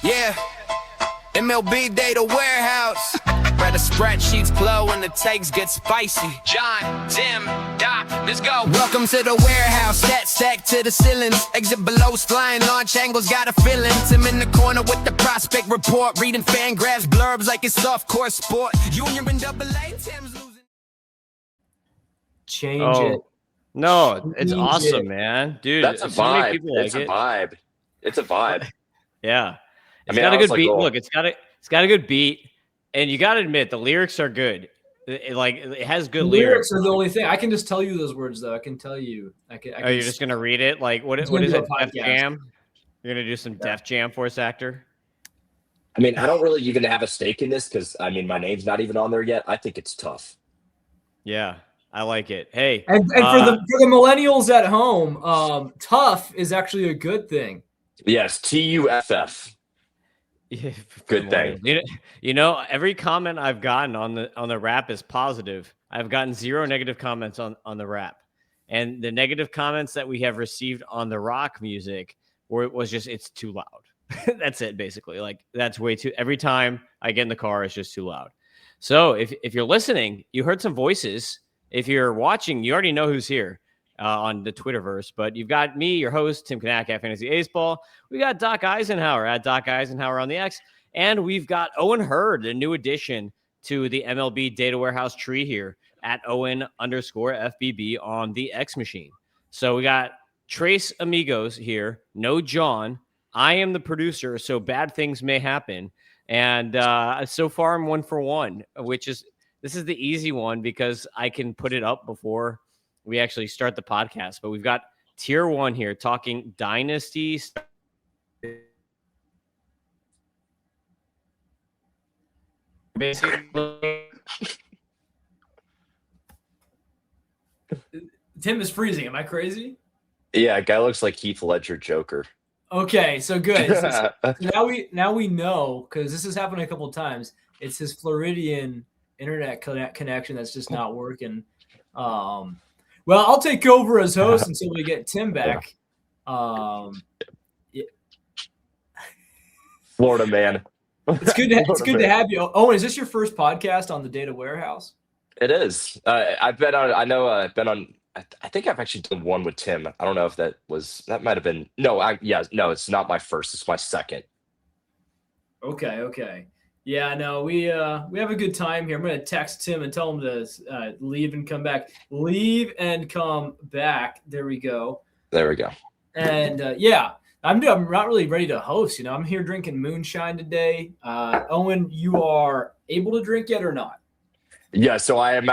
Yeah, MLB Data Warehouse. Where the spreadsheets flow and the takes get spicy. John, Tim, Doc, let's go. Welcome to the warehouse. Stat stack to the ceilings. Exit below, flying launch angles, got a feeling. Tim in the corner with the prospect report. Reading fan graphs, blurbs like it's soft core sport. Junior and double A, Tim's losing. Change it. No, it's Change awesome, it. man. Dude, That's a so many vibe. people like It's a it. vibe. It's a vibe. Yeah. It's I mean, got a I was good like, beat. oh. Look, it's got a good beat. And you got to admit, the lyrics are good. It has good lyrics. Lyrics are the only thing. I can just tell you those words, though. I can tell you. I can Oh, you're just going to read it? Like, what is gonna it? do a Def podcast. Jam? You're going to do some Def Jam for us, actor? I mean, I don't really even have a stake in this because, I mean, my name's not even on there yet. I think it's tough. Yeah, I like it. Hey. And for the millennials at home, tough is actually a good thing. Yes, TUFF. Yeah, Good thing. You know, every comment I've gotten on the rap is positive. I've gotten 0 negative comments on the rap, and the negative comments that we have received on the rock music was just it's too loud. That's it, basically. Like that's way too. Every time I get in the car, it's just too loud. So if you're listening, you heard some voices. If you're watching, you already know who's here. On the Twitterverse, but you've got me, your host, Tim Kanak at Fantasy Baseball. We got Doc Eisenhauer at Doc Eisenhauer on the X, and we've got Owen Hurd, a new addition to the MLB Data Warehouse tree here at Owen_FBB on the X machine. So we got Trace Amigos here, no John. I am the producer, so bad things may happen. And so far I'm 1 for 1, this is the easy one because I can put it up before we actually start the podcast. But we've got tier 1 here talking Dynasty. Basically, Tim is freezing. Am I crazy? Yeah, guy looks like Heath Ledger Joker. Okay, so good. So now we know, because this has happened a couple of times. It's his Floridian internet connection that's just not working. Well, I'll take over as host until we get Tim back. Yeah. Florida man. It's good to have you. Owen, is this your first podcast on the Data Warehouse? It is. I've been on. I know. I've been on. I think I've actually done one with Tim. I don't know if that might have been. No, no, it's not my first. It's my second. Okay. Yeah, no, we have a good time here. I'm going to text Tim and tell him to leave and come back. Leave and come back. There we go. And yeah, I'm not really ready to host. You know, I'm here drinking moonshine today. Owen, you are able to drink yet or not? Yeah, so I'm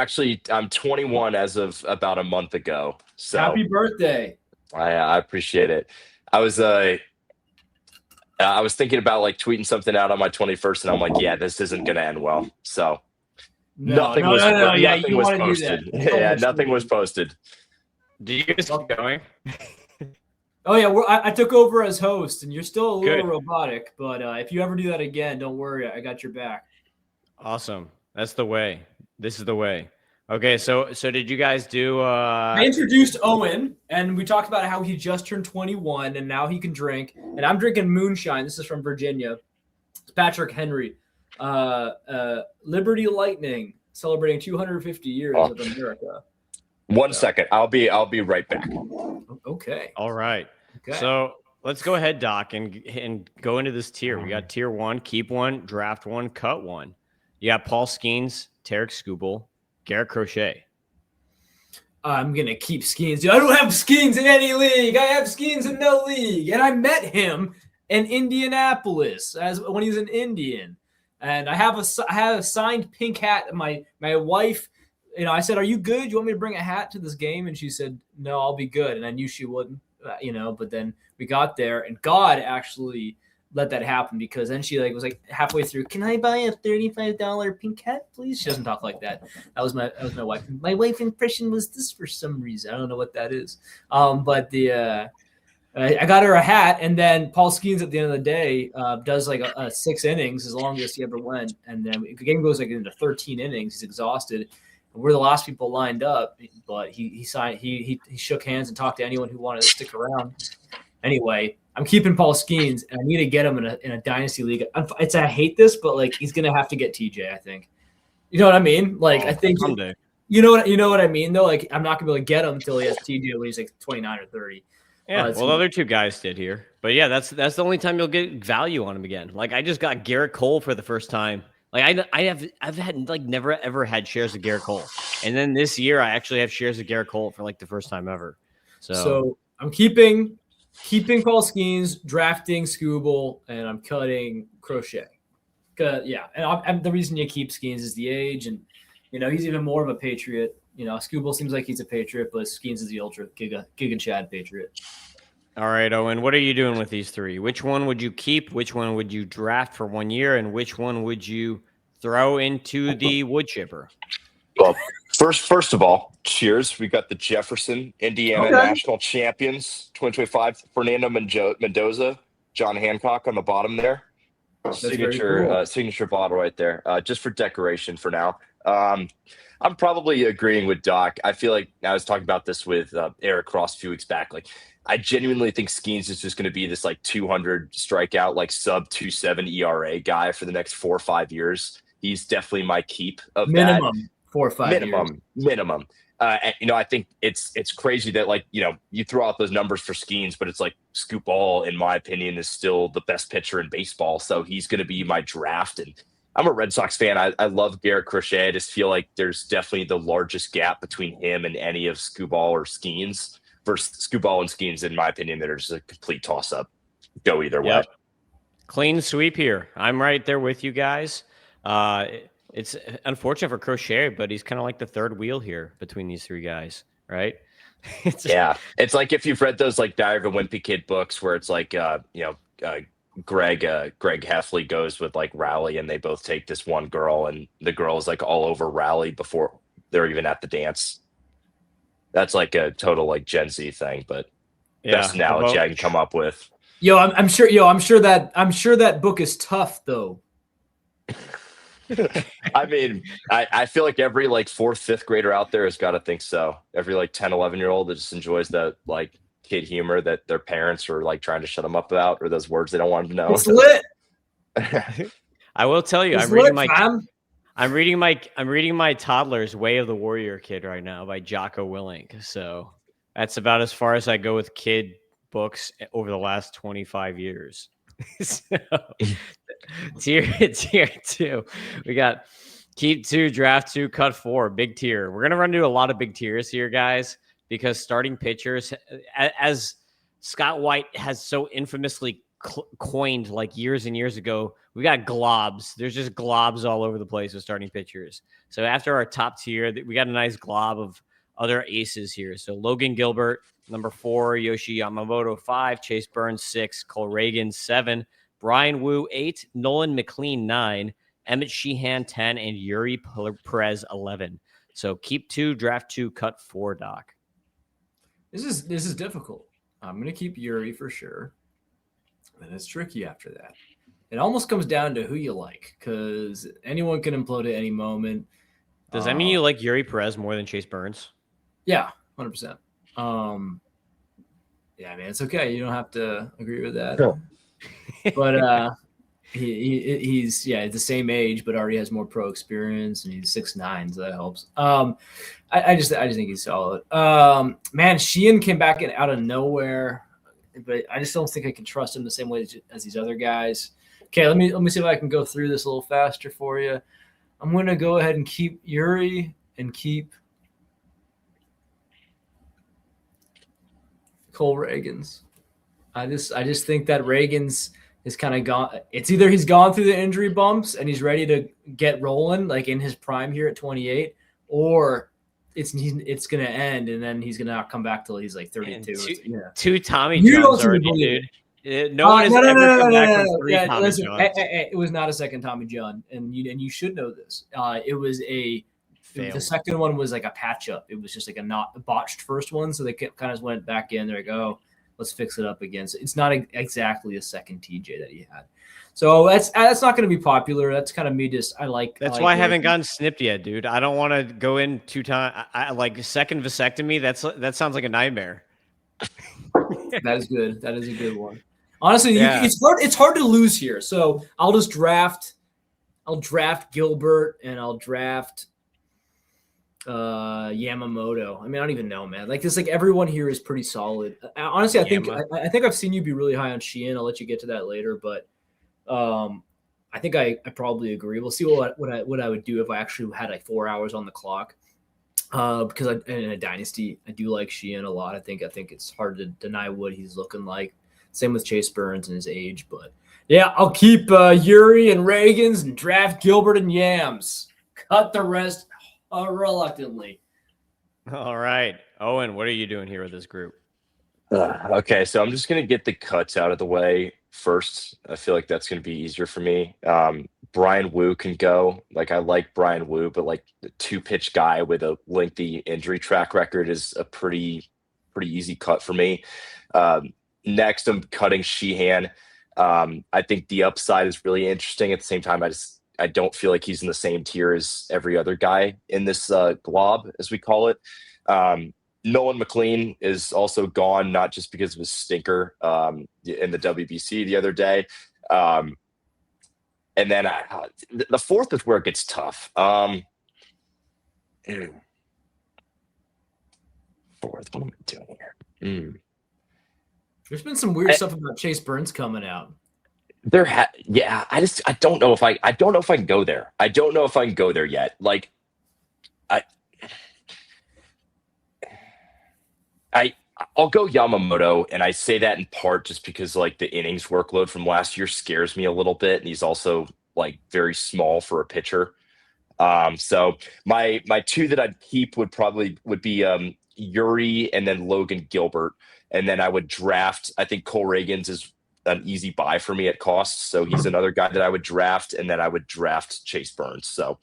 21 as of about a month ago. So happy birthday. I appreciate it. I was thinking about like tweeting something out on my 21st, and I'm like, yeah, this isn't going to end well. So nothing was posted. Yeah, nothing was posted. Did you guys keep going? Oh yeah, I took over as host, and you're still a little robotic. But if you ever do that again, don't worry, I got your back. Awesome. That's the way. This is the way. Okay, so did you guys do? I introduced Owen, and we talked about how he just turned 21, and now he can drink. And I'm drinking moonshine. This is from Virginia. It's Patrick Henry. Liberty Lightning celebrating 250 years of America. One second, I'll be right back. Okay. All right. Okay. So let's go ahead, Doc, and go into this tier. We got tier 1, keep 1, draft 1, cut 1. You got Paul Skeens, Tarek Skubal, Garrett Crochet. I'm going to keep Skeens. I don't have Skeens in any league. I have Skeens in no league. And I met him in Indianapolis when he was an Indian. And I have a signed pink hat. My wife, you know, I said, "Are you good? You want me to bring a hat to this game?" And she said, "No, I'll be good." And I knew she wouldn't, but then we got there, and God actually let that happen, because then she was like halfway through, "Can I buy a $35 pink hat, please?" She doesn't talk like that. That was my wife. My wife impression was this for some reason. I don't know what that is. But I got her a hat, and then Paul Skeens at the end of the day does like a 6 innings, as longest he ever went. And then if the game goes like into 13 innings, he's exhausted. And we're the last people lined up, but he signed. He shook hands and talked to anyone who wanted to stick around. Anyway, I'm keeping Paul Skeens, and I need to get him in a dynasty league. I hate this, but like he's gonna have to get TJ. I think. You know what I mean? Like I think someday. You know what I mean though. Like I'm not gonna be able to get him until he has TJ when he's like 29 or 30. Yeah, well, the other two guys did here, but yeah, that's the only time you'll get value on him again. Like I just got Garrett Cole for the first time. Like I've had like never ever had shares of Garrett Cole, and then this year I actually have shares of Garrett Cole for like the first time ever. So I'm keeping Paul Skeens, drafting Scooble, and I'm cutting Crochet. Yeah, and the reason you keep Skeens is the age, and he's even more of a Patriot. Scooble seems like he's a Patriot, but Skeens is the ultra Giga Chad Patriot. All right, Owen, what are you doing with these three? Which one would you keep? Which one would you draft for 1 year? And which one would you throw into the wood chipper? Well, first of all, cheers. We got the Jefferson, Indiana National Champions 2025, Fernando Mendoza, John Hancock on the bottom there. Signature bottle right there, just for decoration for now. I'm probably agreeing with Doc. I feel like I was talking about this with Eric Cross a few weeks back. Like, I genuinely think Skeens is just going to be this like 200 strikeout, like sub 2.7 ERA guy for the next 4 or 5 years. He's definitely my keep of minimum that. 4 or 5 years. Minimum. I think it's crazy that like you throw out those numbers for Skeens, but it's like Scoop Ball, in my opinion, is still the best pitcher in baseball. So he's going to be my draft. And I'm a Red Sox fan. I love Garrett Crochet. I just feel like there's definitely the largest gap between him and any of Scoop Ball or Skeens. Versus Scoop Ball and Skeens, in my opinion, that are just a complete toss-up. Go either way. Clean sweep here. I'm right there with you guys. It's unfortunate for Crochet, but he's kind of like the third wheel here between these three guys, right? It's like if you've read those like Diary of a Wimpy Kid books where it's like Greg Heffley goes with like Rowley, and they both take this one girl, and the girl is like all over Rowley before they're even at the dance. That's like a total like Gen Z thing, but best analogy I can come up with. I'm sure that book is tough though. I mean, I feel like every like 4th, 5th grader out there has got to think so. Every like 10, 11-year-old that just enjoys that like kid humor that their parents are like trying to shut them up about, or those words they don't want them to know. It's lit. I will tell you, I'm reading my toddler's Way of the Warrior Kid right now by Jocko Willink. So that's about as far as I go with kid books over the last 25 years. So tier 2. We got keep 2, draft 2, cut 4, big tier. We're going to run into a lot of big tiers here, guys, because starting pitchers, as Scott White has so infamously coined like years and years ago, we got globs. There's just globs all over the place with starting pitchers. So after our top tier, we got a nice glob of other aces here. So Logan Gilbert, number 4, Yoshi Yamamoto 5, Chase Burns 6, Cole Reagan 7, Brian Wu 8, Nolan McLean 9, Emmett Sheehan 10, and Yuri Perez 11. So keep 2, draft 2, cut 4, Doc. This is difficult. I'm gonna keep Yuri for sure. And it's tricky after that. It almost comes down to who you like, because anyone can implode at any moment. Does that mean you like Yuri Perez more than Chase Burns? Yeah, 100%. Yeah, man, it's okay. You don't have to agree with that. Sure. But he's the same age, but already has more pro experience, and he's 6'9", so that helps. I just think he's solid. Man, Sheehan came back out of nowhere, but I just don't think I can trust him the same way as these other guys. Okay, let me see if I can go through this a little faster for you. I'm going to go ahead and keep Yuri and keep Cole Reagans. I just think that Reagans is kind of gone. It's either he's gone through the injury bumps and he's ready to get rolling, like in his prime here at 28, or it's going to end and then he's going to not come back till he's like 32. Two Tommy Johns already, dude. No one has ever come back from 3 Tommy Johns. It was not a second Tommy John, and you should know this. It was the second one was like a patch up. It was just like a botched first one, so they kind of went back in. They're like, oh, let's fix it up again. So it's not exactly a second TJ that he had. So that's not going to be popular. That's kind of me. That's why I haven't gotten snipped yet, dude. I don't want to go in 2 times. Like second vasectomy. That sounds like a nightmare. That is good. That is a good one. Honestly, Yeah. it's hard to lose here. So I'll draft Gilbert and I'll draft Yamamoto. I mean, I don't even know, man. Like everyone here is pretty solid. Honestly, I think I've seen you be really high on Sheehan. I'll let you get to that later, but I think I probably agree. We'll see what I would do if I actually had like 4 hours on the clock. Because in a dynasty, I do like Sheehan a lot. I think it's hard to deny what he's looking like. Same with Chase Burns and his age, but yeah, I'll keep Yuri and Reagans and draft Gilbert and Yams. Cut the rest reluctantly. All right, Owen, what are you doing here with this group? Okay, so I'm just gonna get the cuts out of the way first. I feel like that's gonna be easier for me. Brian Wu can go. Like I like Brian Wu, but like the 2-pitch guy with a lengthy injury track record is a pretty easy cut for me. Next, I'm cutting Sheehan. I think the upside is really interesting. At the same time, I don't feel like he's in the same tier as every other guy in this glob, as we call it. Nolan McLean is also gone, not just because of his stinker in the WBC the other day. And then the fourth is where it gets tough. Fourth, what am I doing here? There's been some weird stuff about Chase Burns coming out. Yeah, I don't know if I can go there. I don't know if I can go there yet. Like I'll go Yamamoto, and I say that in part just because like the innings workload from last year scares me a little bit, and he's also like very small for a pitcher. So my two that I'd keep would be Yuri and then Logan Gilbert, and then I would draft. I think Cole Reagans is an easy buy for me at cost, so he's another guy that I would draft, and then I would draft Chase Burns. So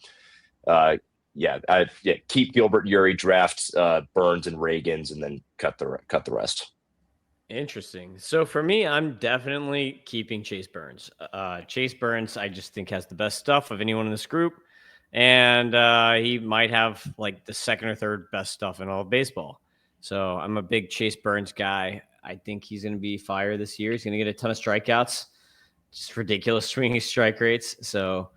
keep Gilbert, Yuri, draft Burns and Reagans, and then cut the rest. Interesting. So for me, I'm definitely keeping Chase Burns. Chase Burns, I just think has the best stuff of anyone in this group, and he might have like the second or third best stuff in all of baseball. So I'm a big Chase Burns guy. I think he's going to be fire this year. He's going to get a ton of strikeouts, just ridiculous swinging strike rates. So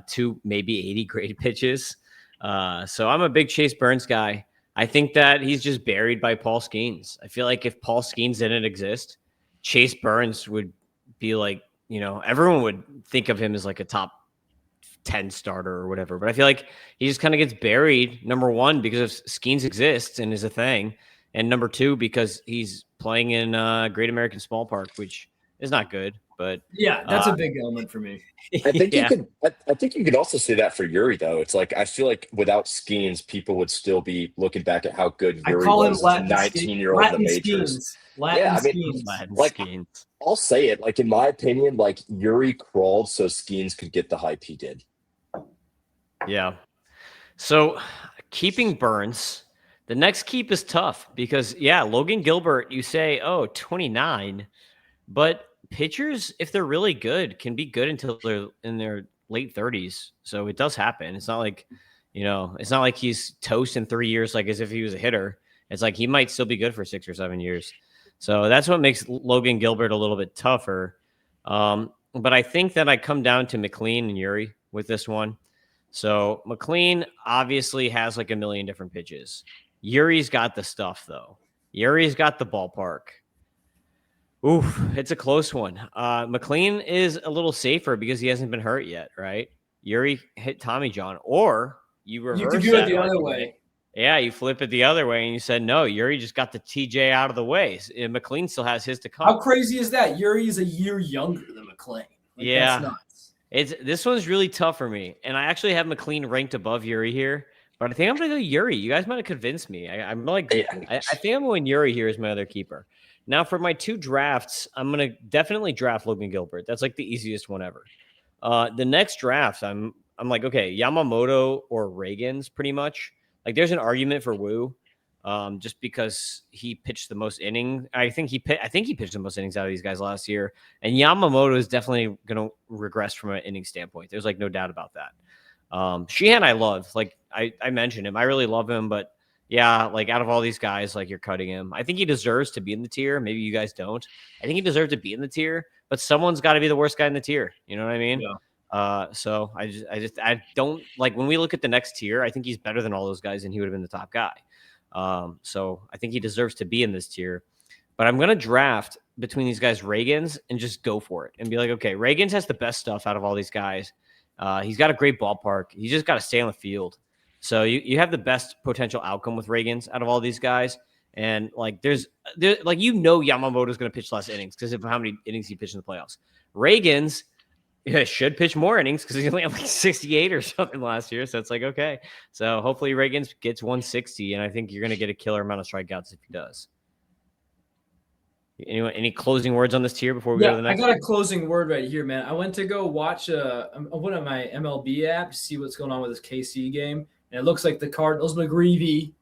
2 maybe 80 grade pitches. So I'm a big Chase Burns guy. I think that he's just buried by Paul Skeens. I feel like if Paul Skeens didn't exist, Chase Burns would be like, everyone would think of him as like a top 10 starter or whatever. But I feel like he just kind of gets buried, number one, because Skeens exists and is a thing. And number two, because he's playing in Great American Small Park, which is not good. But yeah, that's a big element for me. I think you could also say that for Yuri, though. It's like I feel like without Skeens, people would still be looking back at how good Yuri was as a 19-year-old in the majors. Latin Skeens. I'll say it. Like in my opinion, like Yuri crawled so Skeens could get the hype he did. Yeah. So keeping Burns, the next keep is tough because Logan Gilbert, you say, 29, but pitchers, if they're really good, can be good until they're in their late 30s. So it does happen. It's not like, it's not like he's toast in 3 years, like as if he was a hitter. It's like he might still be good for 6 or 7 years. So that's what makes Logan Gilbert a little bit tougher. But I think that I come down to McLean and Yuri with this one. So McLean obviously has like a million different pitches. Yuri's got the stuff, though. Yuri's got the ballpark. Oof, it's a close one. McLean is a little safer because he hasn't been hurt yet, right? Yuri hit Tommy John, or you reverse You could do it the other way. Yeah, you flip it the other way, and you said, no, Yuri just got the TJ out of the way. McLean still has his to come. How crazy is that? Yuri is a year younger than McLean. That's nuts. This one's really tough for me, and I actually have McLean ranked above Yuri here, but I think I'm going to go Yuri. You guys might have convinced me. I think I'm going Yuri here as my other keeper. Now, for my 2 drafts, I'm going to definitely draft Logan Gilbert. That's like the easiest one ever. The next draft, I'm like, okay, Yamamoto or Reagans, pretty much. Like, there's an argument for Wu, just because he pitched the most innings. I think he pitched the most innings out of these guys last year. And Yamamoto is definitely going to regress from an inning standpoint. There's like no doubt about that. Sheehan, I love. Like I mentioned him, I really love him, but yeah, like out of all these guys, like you're cutting him. I think he deserves to be in the tier. Maybe you guys don't. I think he deserves to be in the tier, but someone's got to be the worst guy in the tier. You know what I mean? Yeah. So I don't like when we look at the next tier. I think he's better than all those guys, and he would have been the top guy. So I think he deserves to be in this tier. But I'm gonna draft between these guys, Reagans, and just go for it and be like, okay, Reagans has the best stuff out of all these guys. He's got a great ballpark. He's just got to stay on the field. So you have the best potential outcome with Reagans out of all these guys. And like there's like Yamamoto's going to pitch less innings because of how many innings he pitched in the playoffs. Reagans should pitch more innings because he only had like 68 or something last year. So it's like, okay. So hopefully Reagans gets 160, and I think you're going to get a killer amount of strikeouts if he does. Any closing words on this tier before we go to the next? I got a closing word right here, man. I went to go watch one of my MLB apps, see what's going on with this KC game, and it looks like the Cardinals McGreevy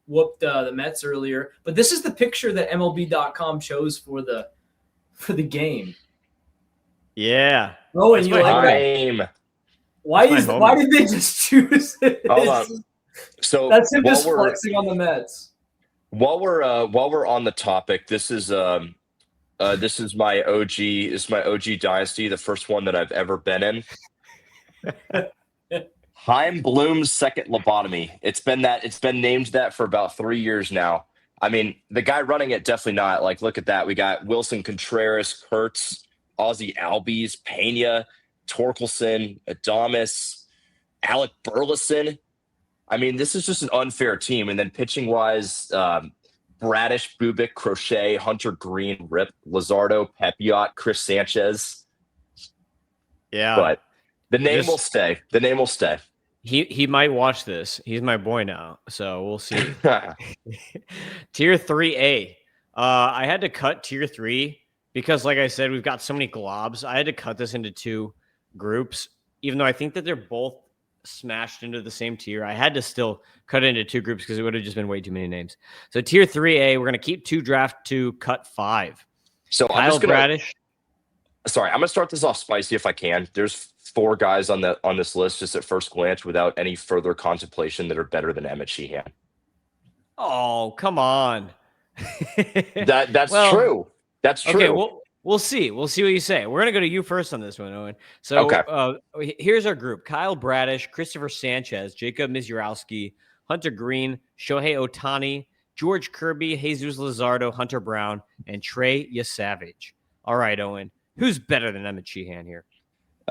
whooped the Mets earlier. But this is the picture that MLB.com chose for the game. Yeah. Oh, and you like that? Why did they just choose it? Hold on. So that's him just flexing on the Mets. While we're on the topic, this is my OG. This is my OG Dynasty, the first one that I've ever been in. Chaim Bloom's second lobotomy. It's been named that for about 3 years now. I mean, the guy running it definitely not. Like, look at that. We got Wilson Contreras, Kurtz, Ozzy Albies, Pena, Torkelson, Adames, Alec Burleson. I mean, this is just an unfair team. And then pitching-wise, Bradish, Bubic, Crochet, Hunter Green, Rip, Luzardo, Pepiot, Chris Sanchez. Yeah. But the name will stay. The name will stay. He might watch this. He's my boy now, so we'll see. Tier 3A. I had to cut Tier 3 because, like I said, we've got so many globs. I had to cut this into 2 groups, even though I think that they're both smashed into the same tier. I had to still cut it into 2 groups because it would have just been way too many names. So Tier 3A, we're going to keep 2 draft 2, cut 5. So Kyle Bradish. Sorry, I'm going to start this off spicy if I can. There's 4 guys on this list just at first glance without any further contemplation that are better than Emmett Sheehan. Oh, come on. That's true. That's true. Okay, we'll see. We'll see what you say. We're going to go to you first on this one, Owen. So here's our group. Kyle Bradish, Christopher Sanchez, Jacob Mizurowski, Hunter Green, Shohei Ohtani, George Kirby, Jesus Luzardo, Hunter Brown, and Trey Yesavage. All right, Owen. Who's better than Emmett Sheehan here?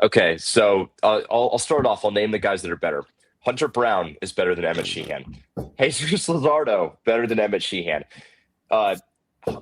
Okay, so I'll start off. I'll name the guys that are better. Hunter Brown is better than Emmett Sheehan. Jesus Luzardo, better than Emmett Sheehan.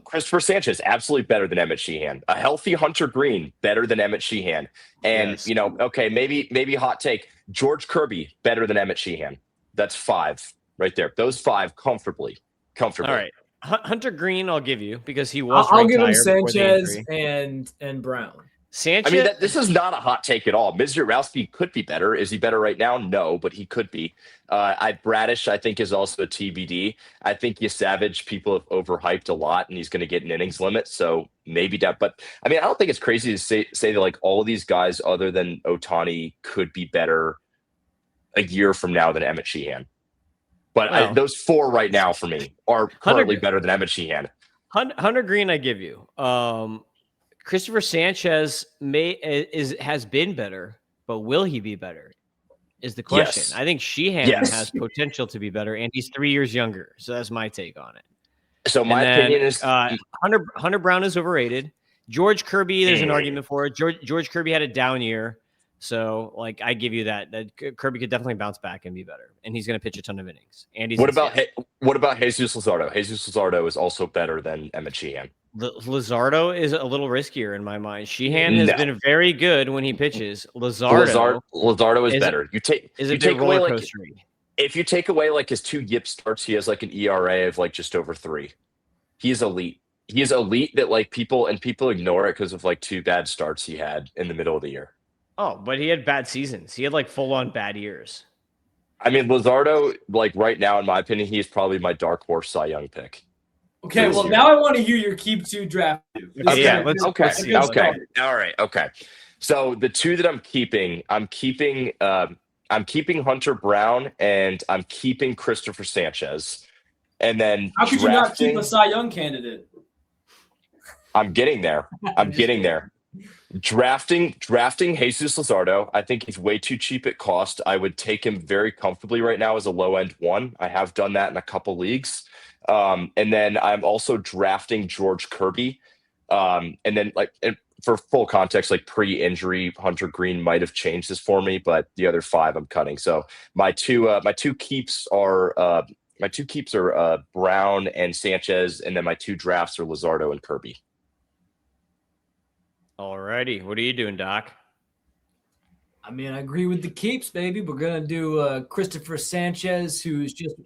Christopher Sanchez, absolutely better than Emmett Sheehan. A healthy Hunter Green, better than Emmett Sheehan. And, maybe hot take, George Kirby, better than Emmett Sheehan. That's 5 right there. Those 5 comfortably. All right. Hunter Green, I'll give you because he was. I'll give him Sanchez and Brown. Sanchez. I mean, this is not a hot take at all. Mizurowski could be better. Is he better right now? No, but he could be. Bradish, I think, is also a TBD. I think Yesavage, people have overhyped a lot, and he's going to get an innings limit, so maybe that. But, I mean, I don't think it's crazy to say that, like, all of these guys other than Ohtani could be better a year from now than Emmett Sheehan. But those 4 right now for me are currently better than Emmett Sheehan. Hunter Green, I give you. Christopher Sanchez has been better, but will he be better? Is the question. Yes. I think Sheehan has potential to be better, and he's 3 years younger. So that's my take on it. So my opinion is Hunter Brown is overrated. George Kirby, there's an argument for it. George Kirby had a down year. So, like, I give you that Kirby could definitely bounce back and be better, and he's going to pitch a ton of innings. And what about Jesus Luzardo? Jesus Luzardo is also better than Emmett Sheehan. Luzardo is a little riskier in my mind. Sheehan has been very good when he pitches. Luzardo is better. If you take away like his 2 YIP starts, he has like an ERA of like just over 3. He is elite. He is elite that like people ignore it because of like 2 bad starts he had in the middle of the year. Oh, but he had bad seasons. He had like full-on bad years. I mean, Luzardo, like right now, in my opinion, he is probably my dark horse Cy Young pick. Okay, well, now I want to hear your keep 2 draft. Okay. All right. Okay. So the 2 that I'm keeping Hunter Brown and I'm keeping Christopher Sanchez. And then How could you not keep drafting, a Cy Young candidate? I'm getting there. I'm getting there. Drafting Jesus Luzardo. I think he's way too cheap at cost. I would take him very comfortably right now as a low end one. I have done that in a couple leagues. And then I'm also drafting George Kirby. And then for full context, like pre-injury, Hunter Green might have changed this for me, but the other 5 I'm cutting. So my two keeps are Brown and Sanchez, and then my 2 drafts are Luzardo and Kirby. Alrighty, what are you doing, Doc? I mean, I agree with the keeps, baby. We're gonna do Christopher Sanchez, who's just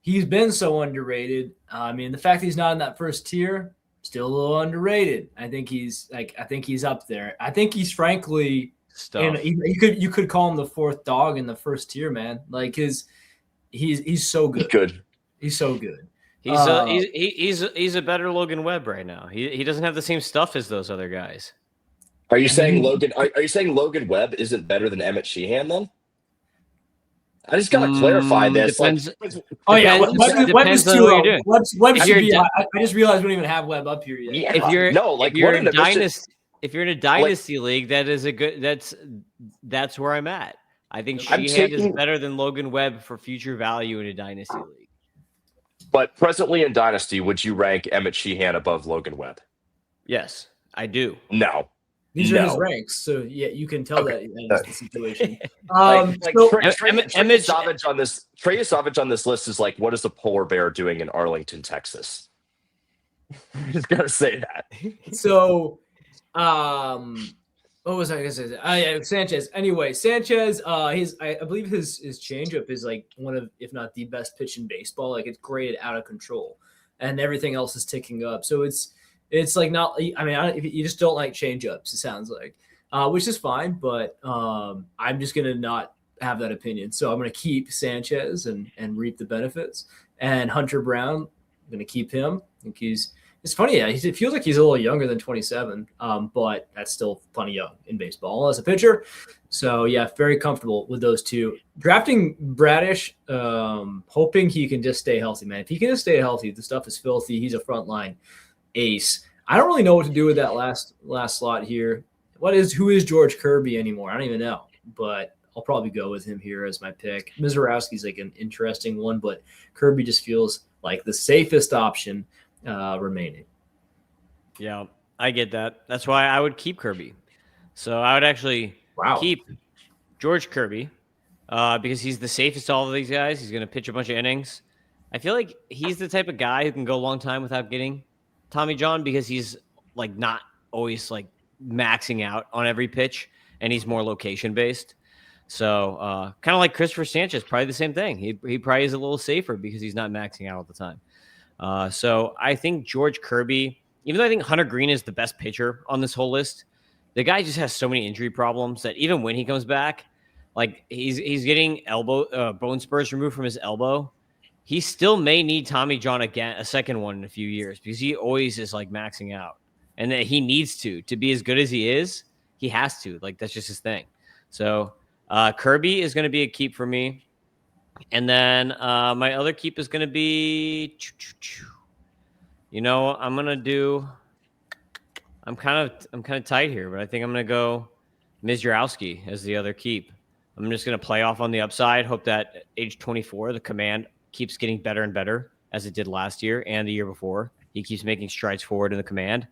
he's been so underrated. I mean, the fact that he's not in that first tier, still a little underrated. I think he's up there. I think he's frankly, and you could call him the 4th dog in the first tier, man. Like he's so good. He's so good. He's a better Logan Webb right now. He doesn't have the same stuff as those other guys. Are you saying Logan? Are you saying Logan Webb isn't better than Emmett Sheehan then? I just gotta clarify this. Depends. Webb is too low. Webb should be. I just realized we don't even have Webb up here yet. Yeah. If you're in a dynasty like, league, that is a good. That's where I'm at. I think Sheehan is better than Logan Webb for future value in a dynasty league. But presently in dynasty, would you rank Emmett Sheehan above Logan Webb? Yes, I do. No. These are his ranks, so yeah, you can tell that that's the situation. Trey Savage on this list is like, what is a polar bear doing in Arlington, Texas? I just gotta say that. So, what was I gonna say? Yeah, Sanchez. Anyway, Sanchez. I believe his changeup is like one of, if not the best pitch in baseball. Like it's graded out of control, and everything else is ticking up. So it's like not. I mean, you just don't like changeups. It sounds like, which is fine. But I'm just gonna not have that opinion. So I'm gonna keep Sanchez and reap the benefits. And Hunter Brown, I'm gonna keep him. I think it's funny. Yeah, it feels like he's a little younger than 27, but that's still plenty young in baseball as a pitcher. So yeah, very comfortable with those 2. Drafting Bradish, hoping he can just stay healthy, man. If he can just stay healthy, the stuff is filthy. He's a frontline ace. I don't really know what to do with that last slot here. Who is George Kirby anymore? I don't even know, but I'll probably go with him here as my pick. Mizorowski's like an interesting one, but Kirby just feels like the safest option remaining. Yeah, I get that. That's why I would keep Kirby. So I would actually keep George Kirby because he's the safest of all of these guys. He's going to pitch a bunch of innings. I feel like he's the type of guy who can go a long time without getting Tommy John because he's like not always like maxing out on every pitch, and he's more location based. So kind of like Christopher Sanchez, probably the same thing. He probably is a little safer because he's not maxing out all the time. So I think George Kirby, even though I think Hunter Green is the best pitcher on this whole list, the guy just has so many injury problems that even when he comes back, like he's getting bone spurs removed from his elbow. He still may need Tommy John again, a second one in a few years, because he always is like maxing out, and that he needs to be as good as he is. He has to, like, that's just his thing. So Kirby is going to be a keep for me. And then my other keep is going to be, I'm kind of tight here, but I think I'm going to go Mizorowski as the other keep. I'm just going to play off on the upside, hope that at age 24, the command keeps getting better and better as it did last year and the year before. He keeps making strides forward in the command.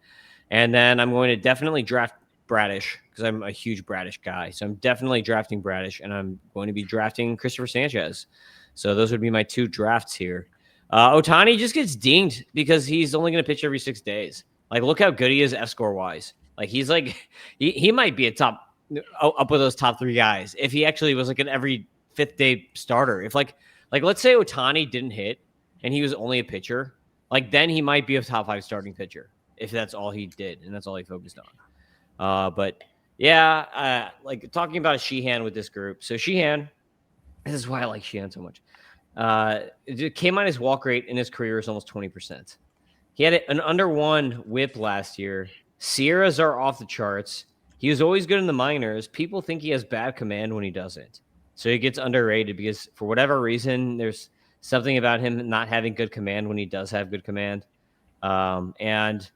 And then I'm going to definitely draft Bradish because I'm a huge Bradish guy. So I'm definitely drafting Bradish, and I'm going to be drafting Christopher Sanchez. So those would be my 2 drafts here. Ohtani just gets dinged because he's only going to pitch every 6 days. Like, look how good he is fScore wise. Like, he's like, he might be up with those top 3 guys if he actually was like an every 5th day starter. If like let's say Ohtani didn't hit and he was only a pitcher, like then he might be a top 5 starting pitcher if that's all he did and that's all he focused on. But yeah, like talking about Sheehan with this group. So Sheehan, this is why I like Sheehan so much. K- walk rate in his career is almost 20%. He had an under 1 whip last year. Sierras are off the charts. He was always good in the minors. People think he has bad command when he doesn't. So he gets underrated because for whatever reason, there's something about him not having good command when he does have good command. And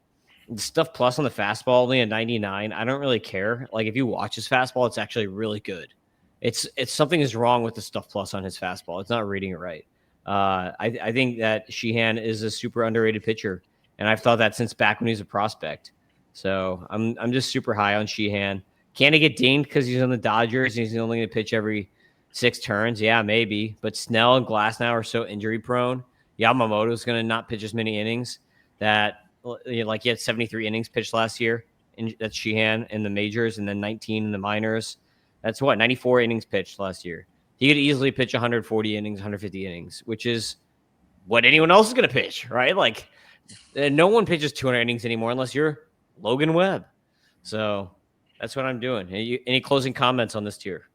stuff plus on the fastball only a 99. I don't really care. Like if you watch his fastball, it's actually really good. It's something is wrong with the stuff plus on his fastball. It's not reading it right. I think that Sheehan is a super underrated pitcher, and I've thought that since back when he was a prospect. So I'm just super high on Sheehan. Can he get dinged because he's on the Dodgers and he's only going to pitch every 6 turns? Yeah, maybe. But Snell and Glasnow are so injury prone. Yamamoto's going to not pitch as many innings that, like, he had 73 innings pitched last year. That's Sheehan in the majors, and then 19 in the minors. That's 94 innings pitched last year. He could easily pitch 140 innings, 150 innings, which is what anyone else is going to pitch, right? Like, no one pitches 200 innings anymore unless you're Logan Webb. So that's what I'm doing. Any closing comments on this tier?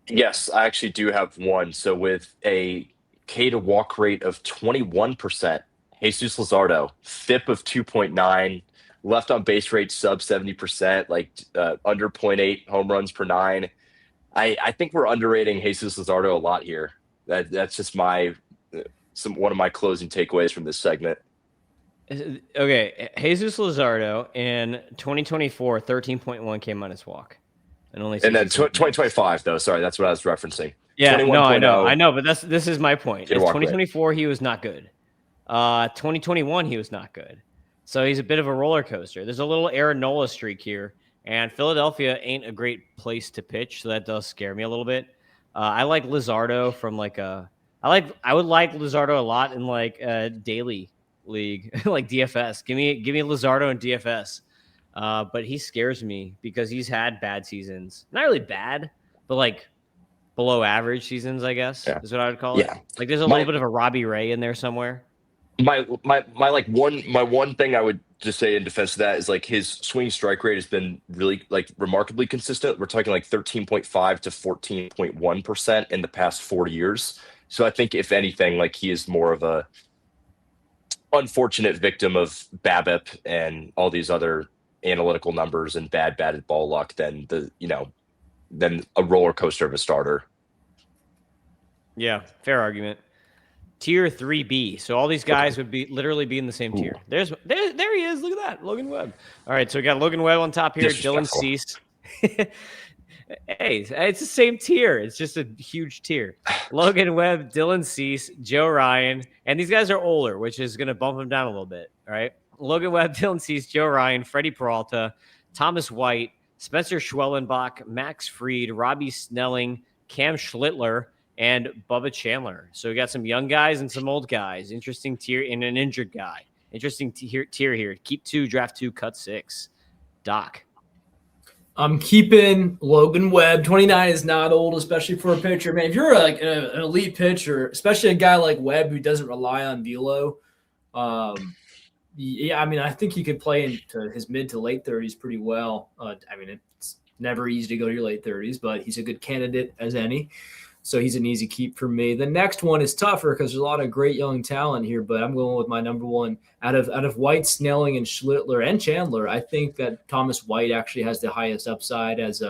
Yes, I actually do have one. So with a K to walk rate of 21%, Jesus Luzardo, FIP of 2.9, left on base rate sub 70%, like under 0.8 home runs per 9. I think we're underrating Jesus Luzardo a lot here. That's just one of my closing takeaways from this segment. Okay, Jesus Luzardo in 2024, 13.1 K minus walk, and then 2025 though. Sorry, that's what I was referencing. Yeah, no, I know, but this is my point. In 2024, he was not good. 2021, he was not good. So he's a bit of a roller coaster. There's a little Aaron Nola streak here. And Philadelphia ain't a great place to pitch, so that does scare me a little bit. I like Luzardo from I would like Luzardo a lot in like a daily league, like DFS. Give me Luzardo in DFS. But he scares me because he's had bad seasons. Not really bad, but like below average seasons, I guess, is what I would call it. Like there's a little bit of a Robbie Ray in there somewhere. My one thing I would just say in defense of that is like his swing strike rate has been really like remarkably consistent. We're talking like 13.5 to 14.1% in the past 4 years. So I think if anything, like he is more of a unfortunate victim of BABIP and all these other analytical numbers and bad batted ball luck than than a roller coaster of a starter. Yeah, fair argument. Tier 3B. So all these guys would literally be in the same tier. There he is. Look at that. Logan Webb. All right, so we got Logan Webb on top here. Dylan Cease. Hey, it's the same tier. It's just a huge tier. Logan Webb, Dylan Cease, Joe Ryan. And these guys are older, which is going to bump them down a little bit. All right. Logan Webb, Dylan Cease, Joe Ryan, Freddie Peralta, Thomas White, Spencer Schwellenbach, Max Fried, Robbie Snelling, Cam Schlittler, and Bubba Chandler. So we got some young guys and some old guys. Interesting tier and an injured guy. Interesting tier here. Keep 2, draft 2, cut 6. Doc. I'm keeping Logan Webb. 29 is not old, especially for a pitcher. Man, if you're like an elite pitcher, especially a guy like Webb who doesn't rely on velo, yeah, I mean, I think he could play into his mid to late 30s pretty well. I mean, it's never easy to go to your late 30s, but he's a good candidate as any. So he's an easy keep for me. The next one is tougher because there's a lot of great young talent here, but I'm going with my number one out of White, Snelling, and Schlittler and Chandler. I think that Thomas White actually has the highest upside as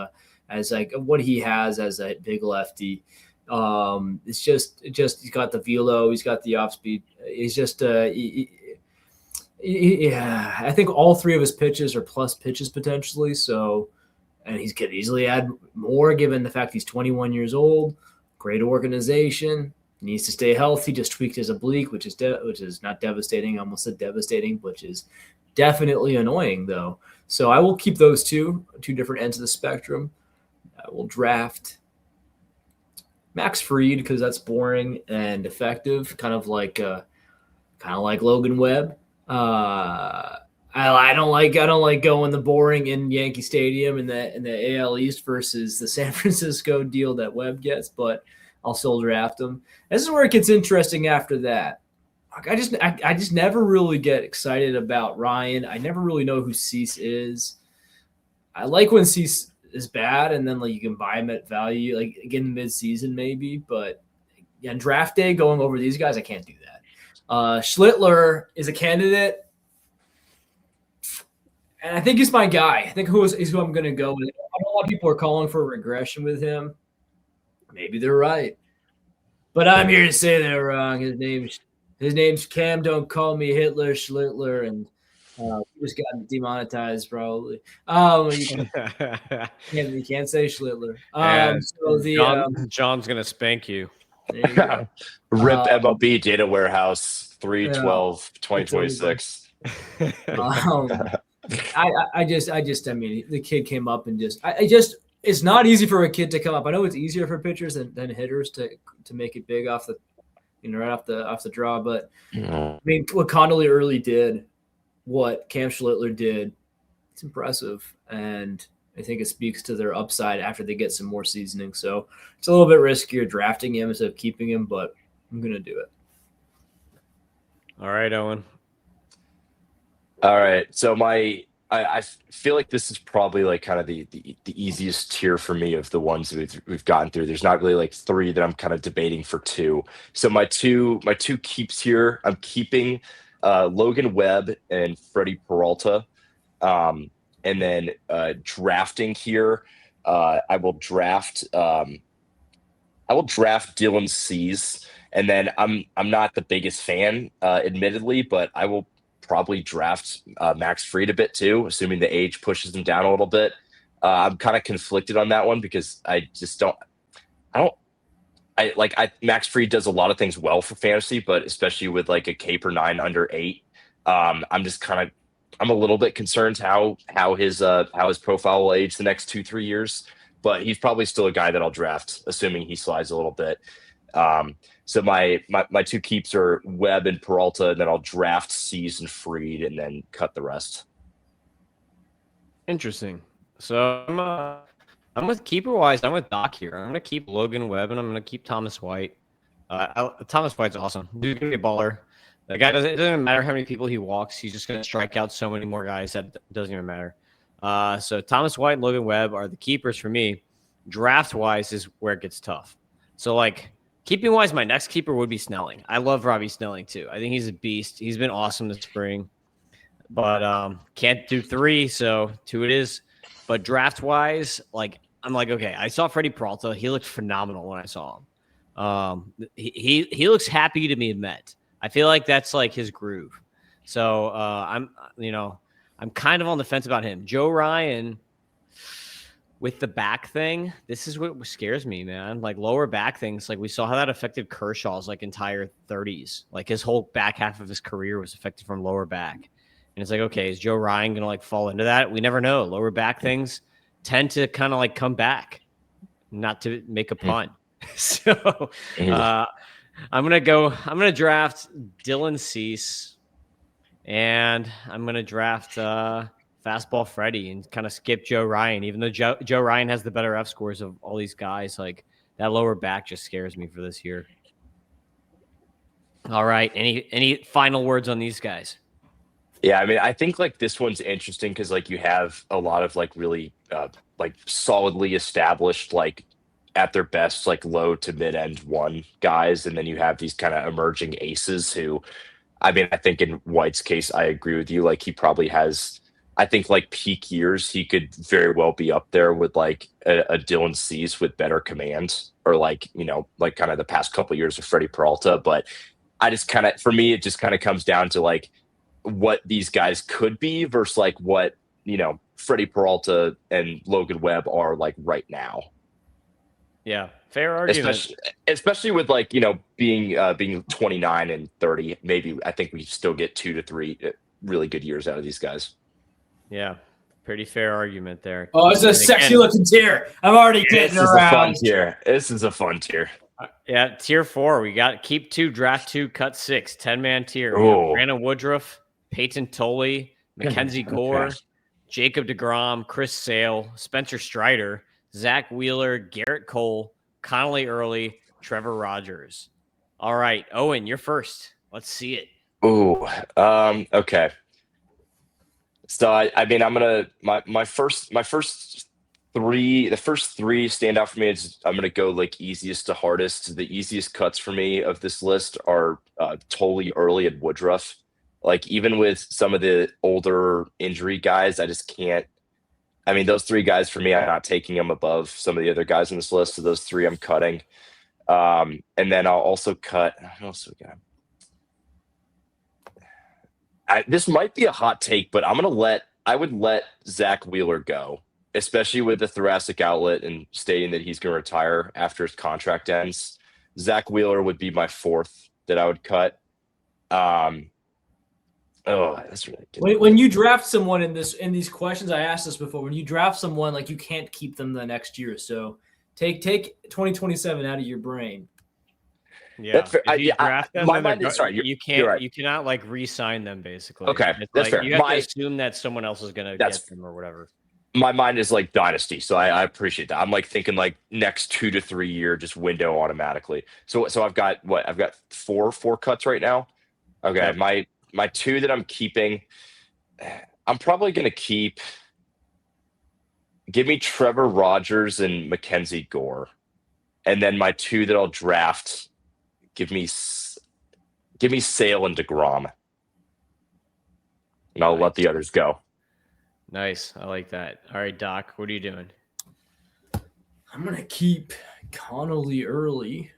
like what he has as a big lefty. It's just he's got the velo, he's got the off speed. He's just yeah. I think all 3 of his pitches are plus pitches potentially. So, and he could easily add more given the fact he's 21 years old. Great organization, needs to stay healthy, just tweaked his oblique, which is not devastating. I almost said devastating, which is definitely annoying though. So I will keep those two different ends of the spectrum. I will draft Max Fried because that's boring and effective, kind of like Logan Webb. I don't like going the boring in Yankee Stadium in the AL East versus the San Francisco deal that Webb gets, but I'll still draft him. This is where it gets interesting after that. I just never really get excited about Ryan. I never really know who Cease is. I like when Cease is bad and then like you can buy him at value, like again mid-season maybe, but on draft day going over these guys, I can't do that. Schlittler is a candidate. And I think he's my guy. I think he's who I'm going to go with. I know a lot of people are calling for a regression with him. Maybe they're right. But I'm here to say they're wrong. His name's Cam. Don't call me Hitler, Schlittler, and he just got demonetized probably. You can't say Schlittler. John's gonna spank you. There you go. Rip MLB Data Warehouse 3/12/2026. I mean, the kid came up and it's not easy for a kid to come up. I know it's easier for pitchers than hitters to make it big off the, right off the draw. But I mean, what Connolly early did, what Cam Schlittler did, it's impressive. And I think it speaks to their upside after they get some more seasoning. So it's a little bit riskier drafting him instead of keeping him, but I'm going to do it. All right, Owen. All right. So I feel like this is probably like kind of the easiest tier for me of the ones that we've gotten through. There's not really like three that I'm kind of debating for two. So my two keeps here, I'm keeping Logan Webb and Freddie Peralta. And then drafting here, I will draft Dylan Cease. And then I'm not the biggest fan, admittedly, but I will probably draft Max Fried a bit too, assuming the age pushes him down a little bit. I'm kind of conflicted on that one because Max Fried does a lot of things well for fantasy, but especially with like a K per 9 under 8, I'm a little bit concerned how his profile will age the next 2-3 years, but he's probably still a guy that I'll draft, assuming he slides a little bit. So my two keeps are Webb and Peralta, and then I'll draft Cease and Fried and then cut the rest. Interesting. So I'm with keeper wise. I'm with Doc here. I'm going to keep Logan Webb and I'm going to keep Thomas White. Thomas White's awesome. Dude's going to be a baller. The guy it doesn't matter how many people he walks. He's just going to strike out so many more guys that it doesn't even matter. So Thomas White and Logan Webb are the keepers for me. Draft wise is where it gets tough. So like, keeping wise, my next keeper would be Snelling. I love Robbie Snelling too. I think he's a beast. He's been awesome this spring, but can't do 3, so 2 it is. But draft wise, like I'm like, okay, I saw Freddie Peralta. He looked phenomenal when I saw him. He looks happy to be met. I feel like that's like his groove. So I'm kind of on the fence about him. Joe Ryan. With the back thing, this is what scares me, man. Like lower back things, like we saw how that affected Kershaw's like entire 30s. Like his whole back half of his career was affected from lower back. And it's like, okay, is Joe Ryan going to like fall into that? We never know. Lower back things tend to kind of like come back, not to make a pun. So I'm going to draft Dylan Cease and I'm going to draft Fastball Freddie and kind of skip Joe Ryan, even though Joe Ryan has the better fScores of all these guys. Like that lower back just scares me for this year. All right. Any final words on these guys? Yeah, I mean, I think like this one's interesting because like you have a lot of like really like solidly established, like at their best, like low to mid end 1 guys. And then you have these kind of emerging aces who, I mean, I think in White's case, I agree with you. Like he probably has, I think like peak years, he could very well be up there with like a Dylan Cease with better command, or like, like kind of the past couple of years of Freddie Peralta. But I just kind of, for me, it just kind of comes down to like what these guys could be versus like what, Freddie Peralta and Logan Webb are like right now. Yeah. Fair argument. Especially with like, being 29 and 30, maybe I think we still get 2 to 3 really good years out of these guys. Yeah, pretty fair argument there. Oh, it's a sexy looking tier. I'm already getting around. This is a fun tier. This is a fun tier. Yeah, tier 4. We got keep 2, draft 2, cut 6, 10-man tier. Brandon Woodruff, Peyton Tolley, Mackenzie Gore, Jacob deGrom, Chris Sale, Spencer Strider, Zach Wheeler, Garrett Cole, Connolly Early, Trevor Rogers. All right, Owen, you're first. Let's see it. Okay. So I mean, I'm gonna the first 3 stand out for me. I'm gonna go like easiest to hardest. The easiest cuts for me of this list are Tolley, Early, and Woodruff. Like even with some of the older injury guys, I just can't. I mean, those 3 guys for me, I'm not taking them above some of the other guys in this list. So those 3 I'm cutting. And then I'll also cut. What else we got? This might be a hot take, but I would let Zach Wheeler go, especially with the thoracic outlet and stating that he's going to retire after his contract ends. Zach Wheeler would be my fourth that I would cut. That's really good. When you draft someone in these questions, I asked this before. When you draft someone, like, you can't keep them the next year, so take 2027 out of your brain. Yeah, if you draft them, my mind is sorry. You can't. You're right. You cannot like re-sign them basically. Okay, it's that's like, fair. You have to assume that someone else is going to get them or whatever. My mind is like Dynasty, so I appreciate that. I'm like thinking like next 2 to 3 year just window automatically. So I've got what? I've got four cuts right now. Okay, yep. My two that I'm keeping, I'm probably going to keep. Give me Trevor Rogers and Mackenzie Gore, and then my two that I'll draft. Give me Sale and DeGrom, and I'll let the others go. Nice, I like that. All right, Doc, what are you doing? I'm gonna keep Connolly early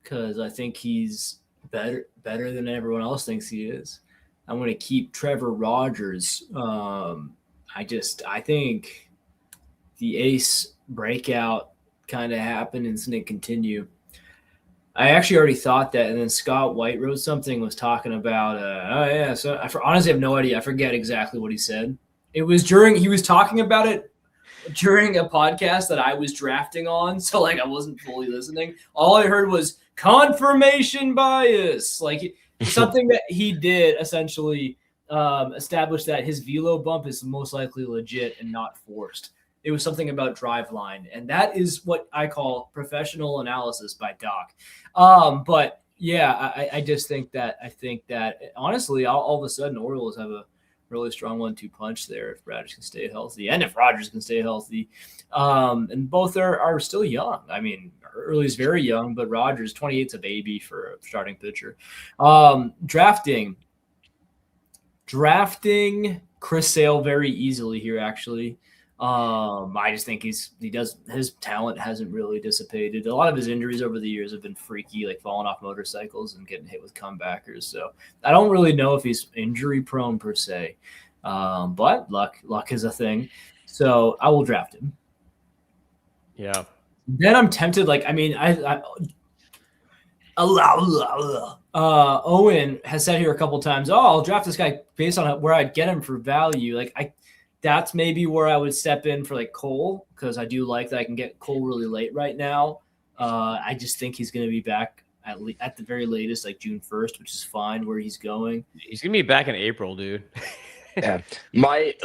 because I think he's better than everyone else thinks he is. I'm gonna keep Trevor Rogers. I think the ace breakout kind of happened and it's going to continue. I actually already thought that, and then Scott White wrote something, was talking about, so I honestly have no idea. I forget exactly what he said. It was he was talking about it during a podcast that I was drafting on, so like I wasn't fully listening. All I heard was confirmation bias, like something that he did essentially establish that his velo bump is most likely legit and not forced. It was something about drive line, and that is what I call professional analysis by Doc. But yeah, I just think that honestly, all of a sudden, Orioles have a really strong 1-2 punch there if Rogers can stay healthy, and if Rogers can stay healthy. And both are still young. I mean, Early's very young, but Rogers, 28's a baby for a starting pitcher. Drafting Chris Sale very easily here, actually. I just think his talent hasn't really dissipated. A lot of his injuries over the years have been freaky, like falling off motorcycles and getting hit with comebackers. So I don't really know if he's injury prone per se. But luck is a thing. So I will draft him. Yeah. Then I'm tempted. Like, I mean, Owen has said here a couple times, I'll draft this guy based on where I'd get him for value. Like that's maybe where I would step in for like Cole, because I do like that I can get Cole really late right now. I just think he's going to be back at the very latest, like June 1st, which is fine where he's going. He's going to be back in April, dude. Yeah. My